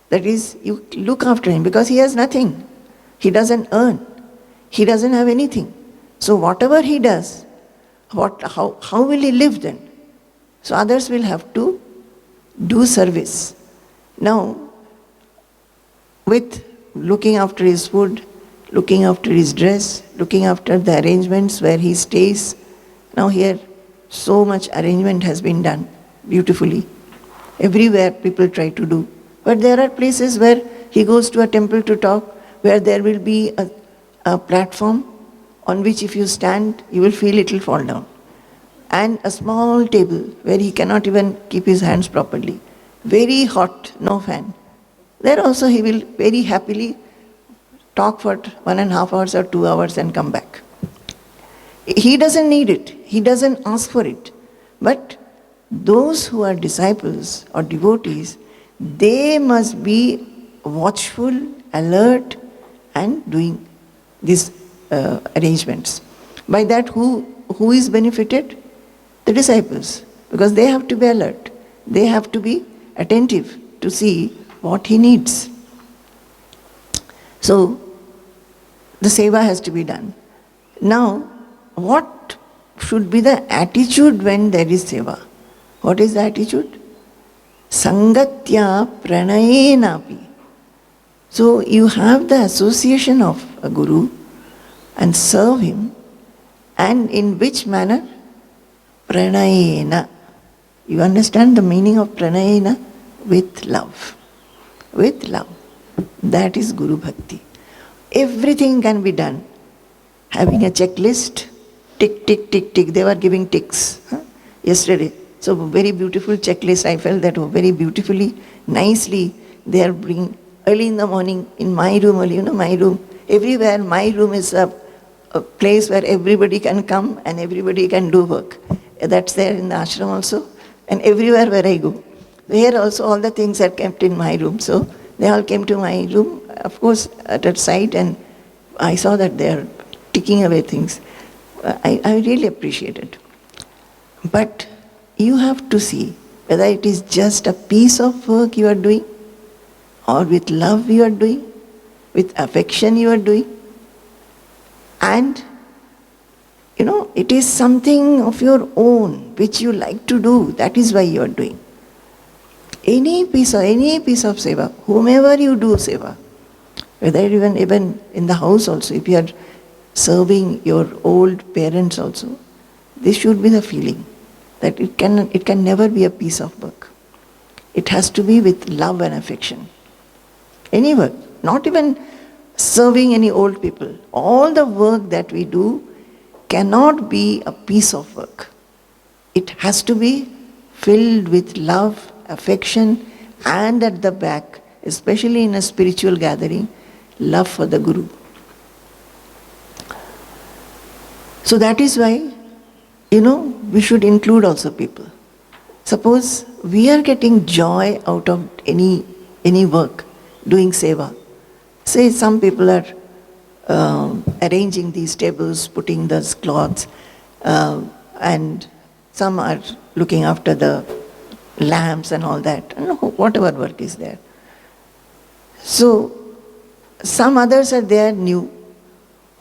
That is, you look after him because he has nothing. He doesn't earn. He doesn't have anything. So whatever he does, how will he live then? So others will have to do service. Now, with looking after his food, looking after his dress, looking after the arrangements where he stays, now here so much arrangement has been done beautifully. Everywhere people try to do. But there are places where he goes to a temple to talk, where there will be a platform on which if you stand, you will feel it will fall down. And a small table where he cannot even keep his hands properly. Very hot, no fan. There also he will very happily talk for 1.5 hours or 2 hours and come back. He doesn't need it. He doesn't ask for it. But those who are disciples or devotees, they must be watchful, alert, and doing these arrangements. By that, who is benefited? The disciples, because they have to be alert. They have to be attentive to see what he needs. So, the seva has to be done. Now, what should be the attitude when there is seva? What is the attitude? Sangatya pranayenapi. So you have the association of a guru and serve him, and in which manner? Pranayena. You understand the meaning of pranayena? With love. With love. That is Guru Bhakti. Everything can be done. Having a checklist, tick, tick, tick, tick. They were giving ticks yesterday. So very beautiful checklist. I felt that very beautifully, nicely they are bringing early in the morning in my room, my room. Everywhere my room is a place where everybody can come and everybody can do work. That's there in the ashram also. And everywhere where I go. Here also all the things are kept in my room. So they all came to my room, of course, at that site, and I saw that they are ticking away things. I really appreciate it. But you have to see whether it is just a piece of work you are doing, or with love you are doing, with affection you are doing. And, it is something of your own which you like to do. That is why you are doing. Any piece of seva, whomever you do seva, whether even in the house also, if you are serving your old parents also, this should be the feeling that it can never be a piece of work. It has to be with love and affection. Any work, not even serving any old people. All the work that we do cannot be a piece of work. It has to be filled with love, affection, and at the back, especially in a spiritual gathering, love for the Guru. So that is why, we should include also people. Suppose we are getting joy out of any work, doing seva. Say some people are arranging these tables, putting those cloths, and some are looking after the lamps and all that, whatever work is there. So some others are there new,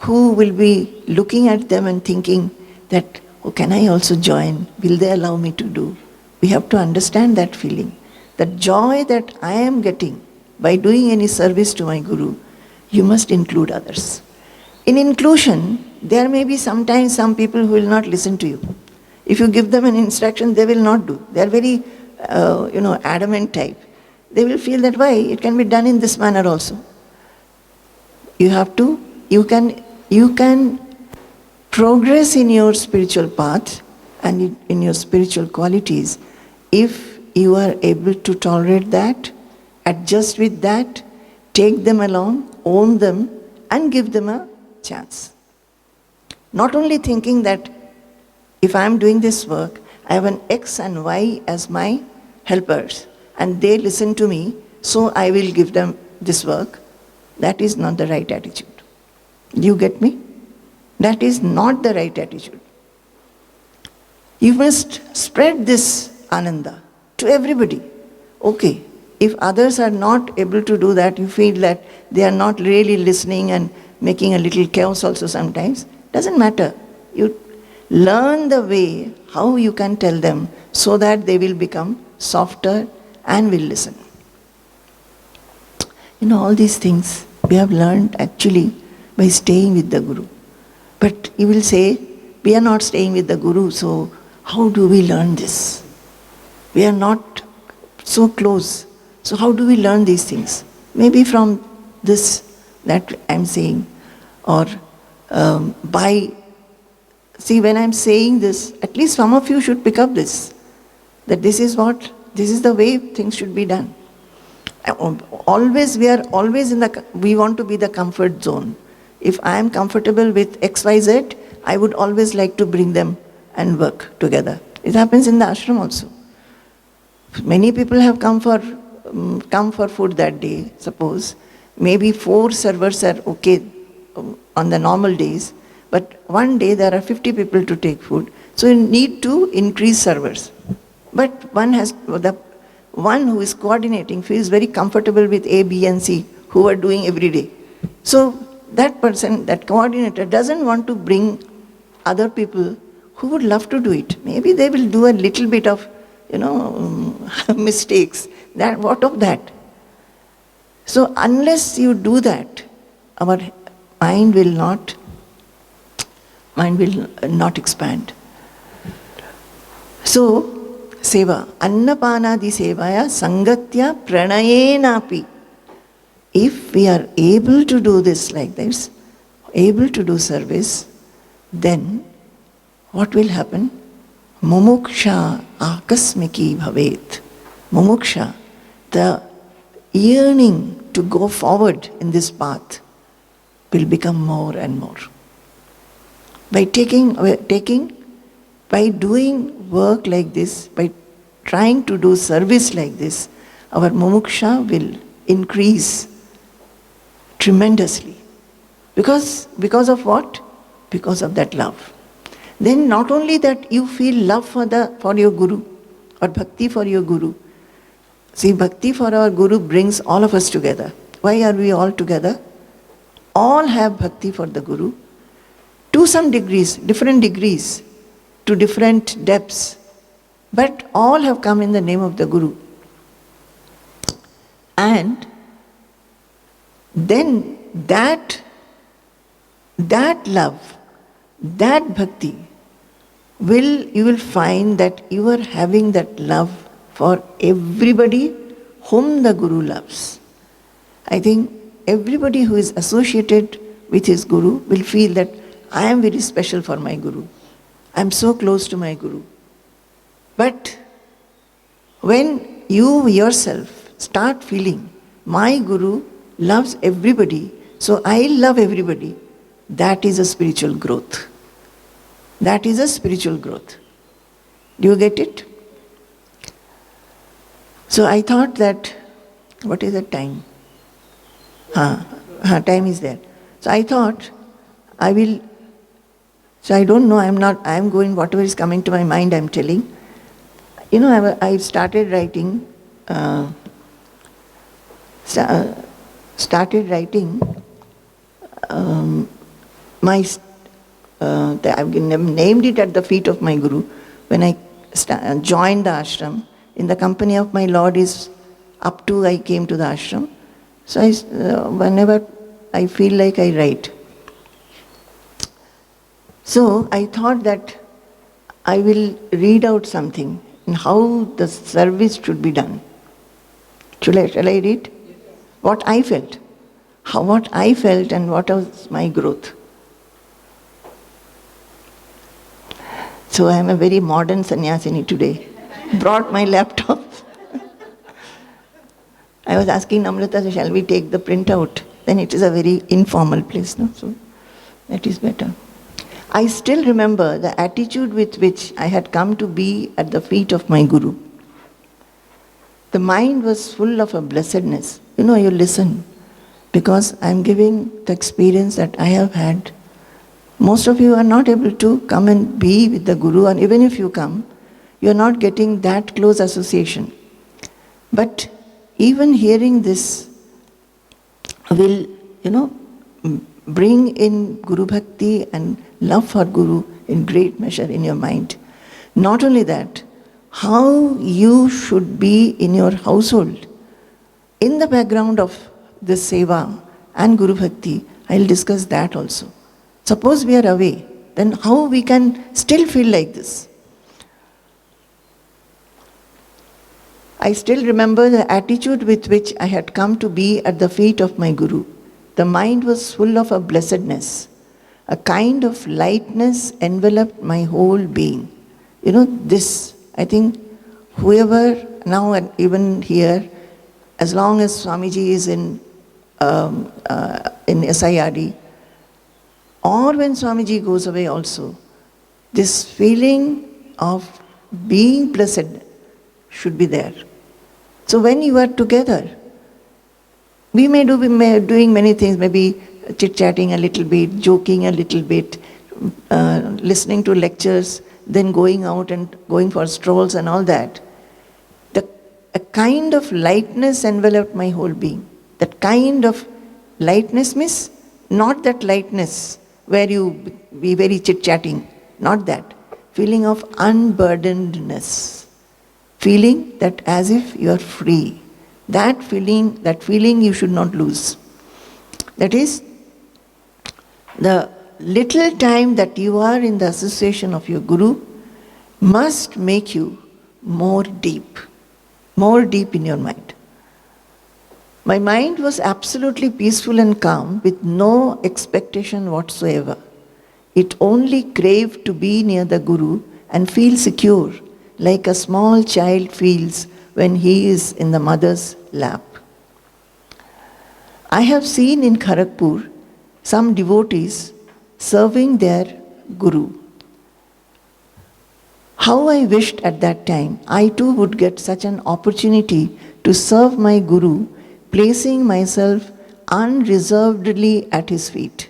who will be looking at them and thinking, that, oh, can I also join? Will they allow me to do? We have to understand that feeling. The joy that I am getting by doing any service to my Guru, you must include others. In inclusion, there may be sometimes some people who will not listen to you. If you give them an instruction, they will not do. They are very, adamant type. They will feel that, why? It can be done in this manner also. You can progress in your spiritual path and in your spiritual qualities if you are able to tolerate that, adjust with that, take them along, own them, and give them a chance. Not only thinking that if I am doing this work, I have an X and Y as my helpers, and they listen to me, so I will give them this work. That is not the right attitude. Do you get me? That is not the right attitude. You must spread this Ananda to everybody. Okay, if others are not able to do that, you feel that they are not really listening and making a little chaos also sometimes, doesn't matter. You learn the way how you can tell them so that they will become softer and will listen. All these things we have learned actually by staying with the Guru. But you will say, we are not staying with the Guru, so how do we learn this? We are not so close. So how do we learn these things? Maybe from this that I'm saying, or see, when I'm saying this, at least some of you should pick up this, that this is the way things should be done. We want to be the comfort zone. If I am comfortable with XYZ, I would always like to bring them and work together. It happens in the ashram also. Many people have come for food that day, suppose. Maybe 4 servers are okay on the normal days, but one day there are 50 people to take food. So you need to increase servers. But the one who is coordinating feels very comfortable with A, B and C, who are doing every day. So that person, that coordinator, doesn't want to bring other people who would love to do it. Maybe they will do a little bit of, mistakes. What of that? So unless you do that, our mind will not expand. So, seva, annapanadi sevaya sangatya pranayenapi. If we are able to do this like this, able to do service, then what will happen? Mumuksha akasmiki bhavet. Mumuksha, the yearning to go forward in this path, will become more and more. By by doing work like this, by trying to do service like this, our mumuksha will increase tremendously. Because of what? Because of that love. Then not only that you feel love for your Guru, or bhakti for your Guru. See, bhakti for our Guru brings all of us together. Why are we all together? All have bhakti for the Guru, to some degrees, different degrees, to different depths, but all have come in the name of the Guru. And then that love, that bhakti, you will find that you are having that love for everybody whom the Guru loves. I think everybody who is associated with his Guru will feel that I am very special for my Guru. I am so close to my Guru. But when you yourself start feeling, my Guru loves everybody, so I love everybody, that is a spiritual growth. That is a spiritual growth. Do you get it? So I thought that, what is the time? Time is there. So I thought, I don't know, I am going, whatever is coming to my mind, I am telling. I started writing, I've named it at the feet of my Guru. When I joined the ashram, in the company of my Lord is up to I came to the ashram. So whenever I feel like I write. So I thought that I will read out something in how the service should be done. Shall I read? What I felt. What I felt and what was my growth. So I am a very modern sannyasini today. Brought my laptop. I was asking Namrata, shall we take the printout? Then it is a very informal place, no? So that is better. I still remember the attitude with which I had come to be at the feet of my Guru. The mind was full of a blessedness. You listen, because I am giving the experience that I have had. Most of you are not able to come and be with the Guru, and even if you come, you are not getting that close association. But even hearing this will, bring in Guru Bhakti and love for Guru in great measure in your mind. Not only that, how you should be in your household. In the background of this Seva and Guru Bhakti, I will discuss that also. Suppose we are away, then how we can still feel like this? I still remember the attitude with which I had come to be at the feet of my Guru. The mind was full of a blessedness. A kind of lightness enveloped my whole being. This, I think, whoever now and even here, as long as Swamiji is in SIRD, or when Swamiji goes away also, this feeling of being blessed should be there. So when you are together, we may be doing many things, maybe chit-chatting a little bit, joking a little bit, listening to lectures, then going out and going for strolls and all that. A kind of lightness enveloped my whole being. That kind of lightness means not that lightness where you be very chit-chatting, not that. Feeling of unburdenedness. Feeling that as if you are free. That feeling you should not lose. That is, the little time that you are in the association of your Guru must make you more deep in your mind. My mind was absolutely peaceful and calm with no expectation whatsoever. It only craved to be near the Guru and feel secure, like a small child feels when he is in the mother's lap. I have seen in Kharagpur some devotees serving their Guru. How I wished at that time I too would get such an opportunity to serve my Guru, placing myself unreservedly at his feet.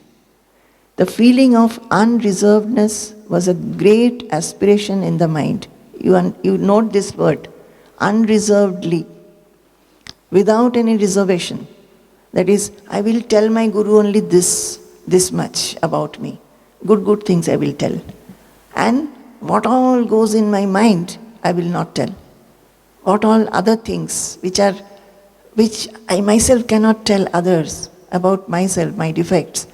The feeling of unreservedness was a great aspiration in the mind. You note this word, unreservedly, without any reservation. That is, I will tell my Guru only this much about me. Good things I will tell. And what all goes in my mind, I will not tell. What all other things which I myself cannot tell others about myself, my defects,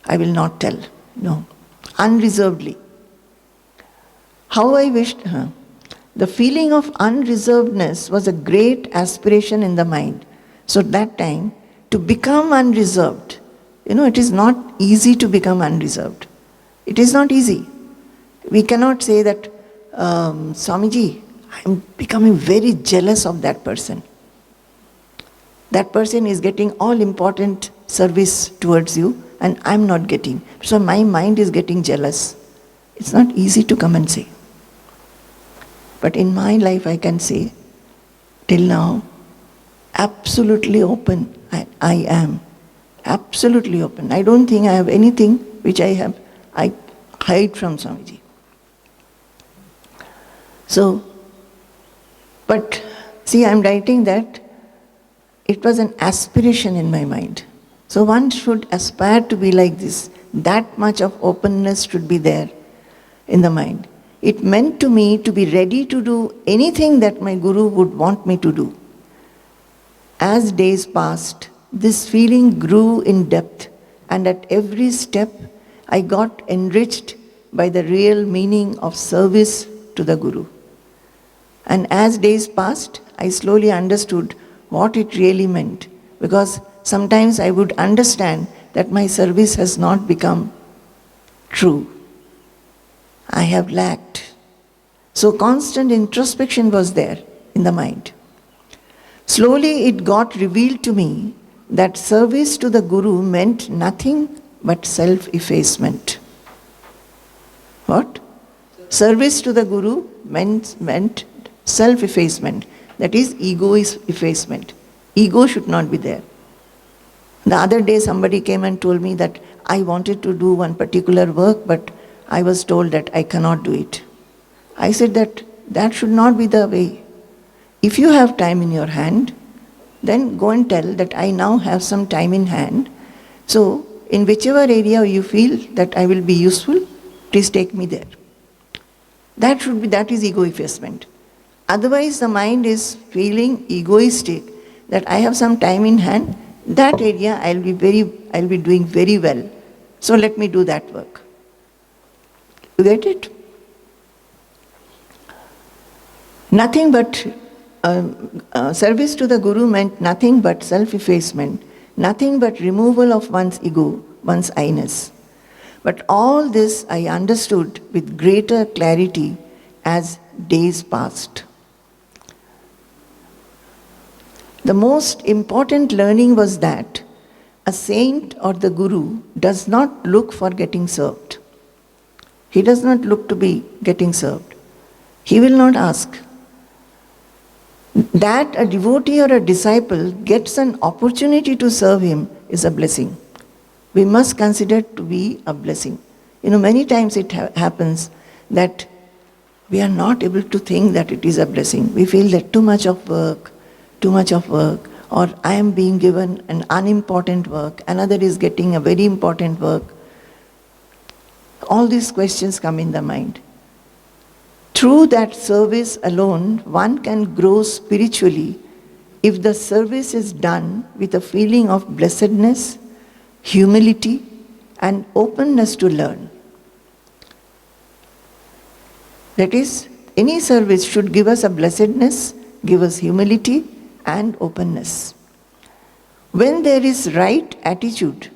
I will not tell. No. Unreservedly. How I wished, the feeling of unreservedness was a great aspiration in the mind. So that time, to become unreserved, it is not easy to become unreserved. It is not easy. We cannot say that, Swamiji, I am becoming very jealous of that person. That person is getting all important service towards you and I am not getting. So my mind is getting jealous. It's not easy to come and say. But in my life I can say, till now, absolutely open. I am. Absolutely open. I don't think I have anything which I hide from Swamiji. So, but see, I am writing that it was an aspiration in my mind. So one should aspire to be like this. That much of openness should be there in the mind. It meant to me to be ready to do anything that my Guru would want me to do. As days passed, this feeling grew in depth, and at every step I got enriched by the real meaning of service to the Guru. And as days passed, I slowly understood what it really meant, because sometimes I would understand that my service has not become true. I have lacked. So constant introspection was there in the mind. Slowly it got revealed to me that service to the Guru meant nothing but self-effacement. What? Service to the Guru meant self-effacement. That is, ego is effacement. Ego should not be there. The other day somebody came and told me that I wanted to do one particular work, but I was told that I cannot do it. I said that should not be the way. If you have time in your hand, then go and tell that I now have some time in hand. So, in whichever area you feel that I will be useful, please take me there. That is ego effacement. Otherwise, the mind is feeling egoistic that I have some time in hand. That area I'll be doing very well. So let me do that work. You get it? Nothing but service to the Guru meant nothing but self-effacement, nothing but removal of one's ego, one's I-ness. But all this I understood with greater clarity as days passed. The most important learning was that a saint or the Guru does not look for getting served. He does not look to be getting served. He will not ask. That a devotee or a disciple gets an opportunity to serve him is a blessing. We must consider it to be a blessing. Many times it happens that we are not able to think that it is a blessing. We feel that too much of work, or I am being given an unimportant work, another is getting a very important work. All these questions come in the mind. Through that service alone, one can grow spiritually if the service is done with a feeling of blessedness, humility, and openness to learn. That is, any service should give us a blessedness, give us humility, and openness. When there is right attitude,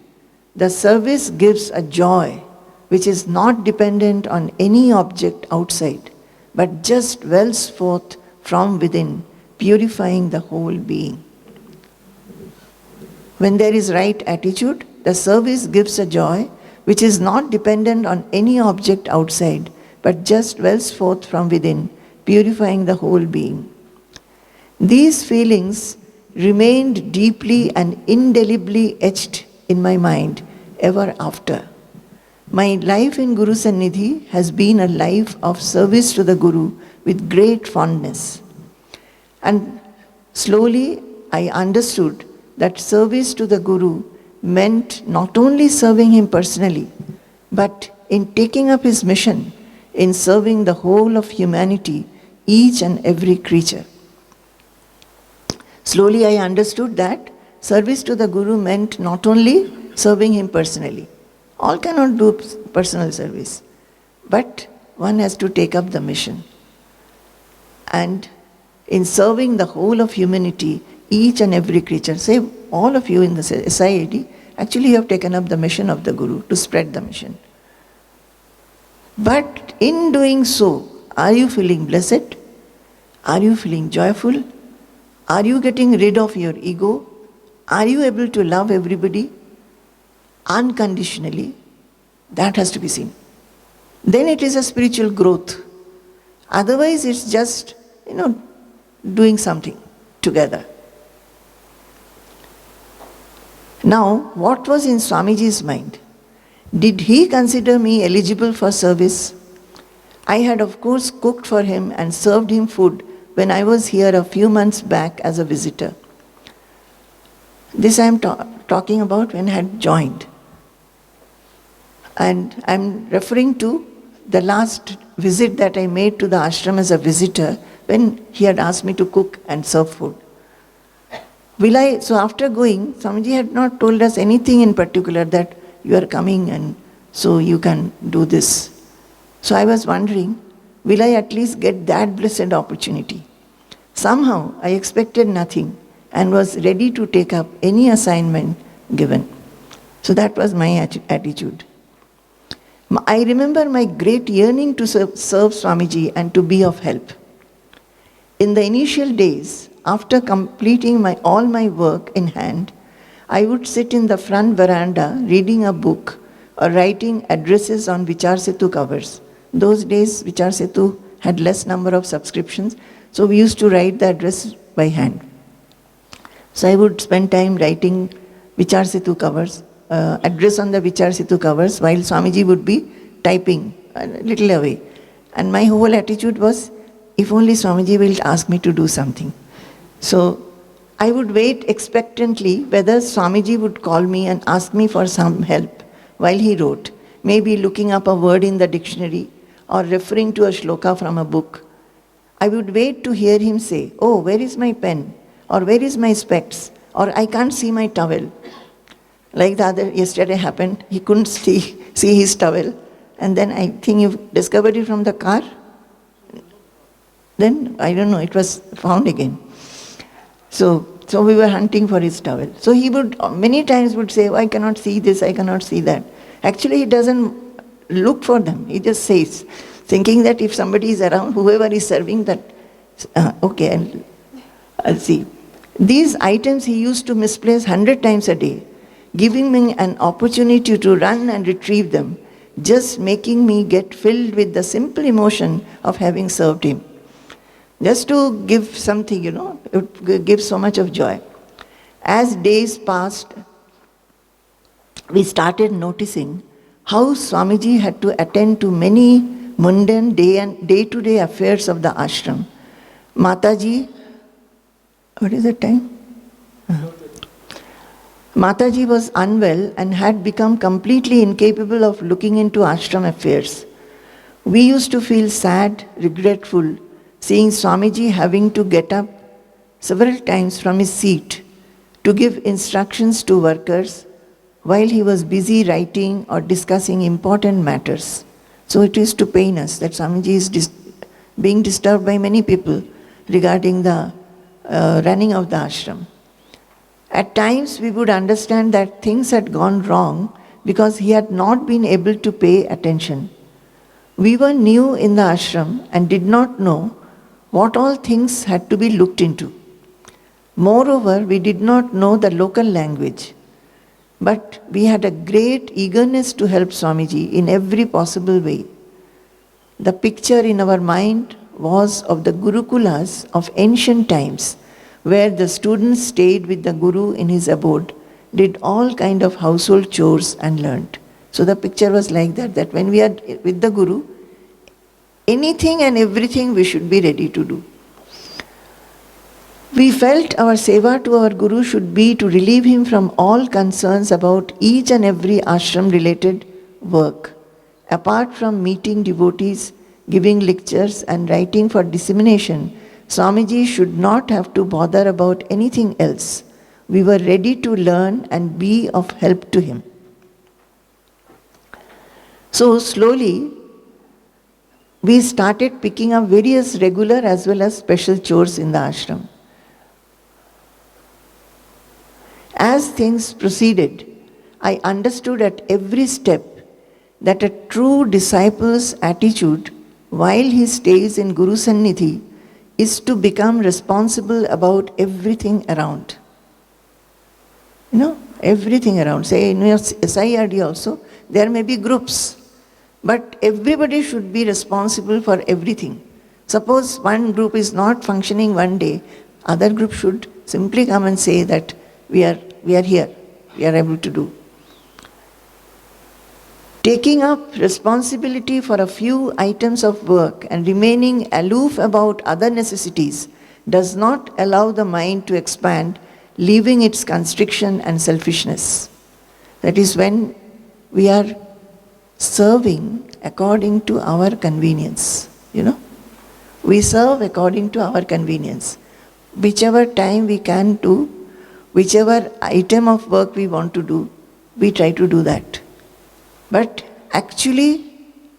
the service gives a joy which is not dependent on any object outside, but just wells forth from within, purifying the whole being. When there is right attitude, the service gives a joy which is not dependent on any object outside, but just wells forth from within, purifying the whole being. These feelings remained deeply and indelibly etched in my mind ever after. My life in Guru Sannidhi has been a life of service to the Guru with great fondness. And slowly I understood that service to the Guru meant not only serving him personally, but in taking up his mission, in serving the whole of humanity, each and every creature. Slowly I understood that service to the Guru meant not only serving him personally. All cannot do personal service, but one has to take up the mission. And in serving the whole of humanity, each and every creature, say all of you in the society, actually you have taken up the mission of the Guru to spread the mission. But in doing so, are you feeling blessed? Are you feeling joyful? Are you getting rid of your ego? Are you able to love everybody unconditionally? That has to be seen. Then it is a spiritual growth. Otherwise it's just, doing something together. Now, what was in Swamiji's mind? Did he consider me eligible for service? I had of course cooked for him and served him food when I was here a few months back as a visitor. This I am talking about when I had joined. And I'm referring to the last visit that I made to the ashram as a visitor when he had asked me to cook and serve food. So after going, Swamiji had not told us anything in particular that you are coming and so you can do this. So I was wondering, will I at least get that blessed opportunity? Somehow I expected nothing and was ready to take up any assignment given. So that was my attitude. I remember my great yearning to serve Swamiji and to be of help. In the initial days, after completing all my work in hand, I would sit in the front veranda reading a book or writing addresses on Vichar Setu covers. Those days, Vichar Setu had less number of subscriptions, so we used to write the address by hand. So I would spend time writing Vichar Setu covers, address on the Vichar Setu covers, while Swamiji would be typing a little away. And my whole attitude was, if only Swamiji will ask me to do something. So I would wait expectantly whether Swamiji would call me and ask me for some help while he wrote, maybe looking up a word in the dictionary or referring to a shloka from a book. I would wait to hear him say, oh, where is my pen? Or where is my specs? Or I can't see my towel. Like yesterday happened, he couldn't see his towel. And then I think you discovered it from the car. Then, I don't know, it was found again. So we were hunting for his towel. So he would, many times would say, oh, I cannot see this, I cannot see that. Actually, he doesn't look for them. He just says, thinking that if somebody is around, whoever is serving that, okay, I'll see. These items he used to misplace 100 times a day, giving me an opportunity to run and retrieve them, just making me get filled with the simple emotion of having served him. Just to give something, it gives so much of joy. As days passed, we started noticing how Swamiji had to attend to many mundane day-to-day affairs of the ashram. Mataji, what is the time? Mataji was unwell and had become completely incapable of looking into ashram affairs. We used to feel sad, regretful, seeing Swamiji having to get up several times from his seat to give instructions to workers while he was busy writing or discussing important matters. So it is to pain us that Swamiji is being disturbed by many people regarding the running of the ashram. At times we would understand that things had gone wrong because he had not been able to pay attention. We were new in the ashram and did not know what all things had to be looked into. Moreover, we did not know the local language, but we had a great eagerness to help Swamiji in every possible way. The picture in our mind was of the Gurukulas of ancient times, where the students stayed with the Guru in his abode, did all kind of household chores and learnt. So the picture was like that when we are with the Guru, anything and everything we should be ready to do. We felt our seva to our Guru should be to relieve him from all concerns about each and every ashram related work. Apart from meeting devotees, giving lectures and writing for dissemination, Swamiji should not have to bother about anything else. We were ready to learn and be of help to him. So slowly, we started picking up various regular as well as special chores in the ashram. As things proceeded, I understood at every step that a true disciple's attitude while he stays in Guru Sannidhi is to become responsible about everything around. Everything around. Say in your SIRD also, there may be groups, but everybody should be responsible for everything. Suppose one group is not functioning one day, other group should simply come and say that we are here, we are able to do. Taking up responsibility for a few items of work and remaining aloof about other necessities does not allow the mind to expand, leaving its constriction and selfishness. That is when we are serving according to our convenience, you know. We serve according to our convenience. Whichever time we can do, whichever item of work we want to do, we try to do that. But actually,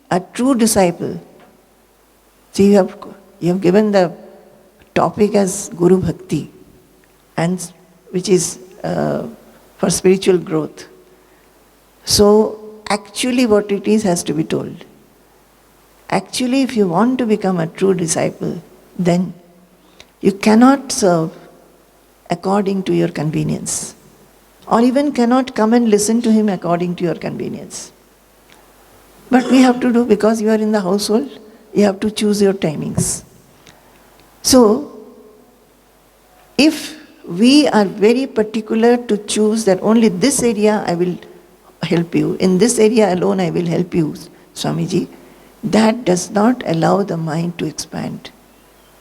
a true disciple, see, you have given the topic as Guru Bhakti, and which is for spiritual growth. So, actually what it is has to be told. Actually, if you want to become a true disciple, then you cannot serve according to your convenience, or even cannot come and listen to him according to your convenience. But we have to do, because you are in the household, you have to choose your timings. So, if we are very particular to choose that only this area I will help you, in this area alone I will help you, Swamiji, that does not allow the mind to expand.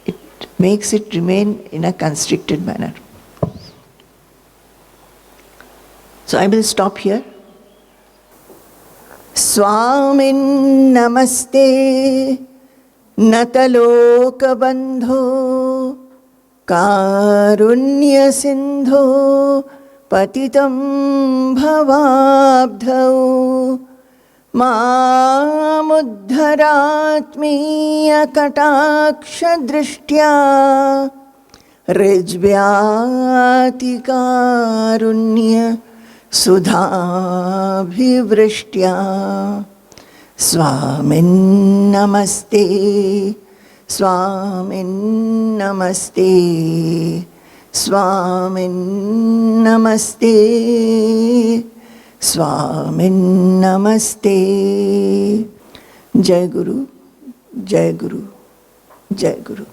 It makes it remain in a constricted manner. So I will stop here. Swamin Namaste Natalokabandho Karunya Sindho Patitam Bhavabdhau Mamuddharatmiya Kataksha Drishtya Rijvyati Karunya Sudhabhivrishya Swamin Namaste Swamin Namaste Swamin Namaste Swamin Namaste. Jai Guru, Jai Guru, Jai Guru.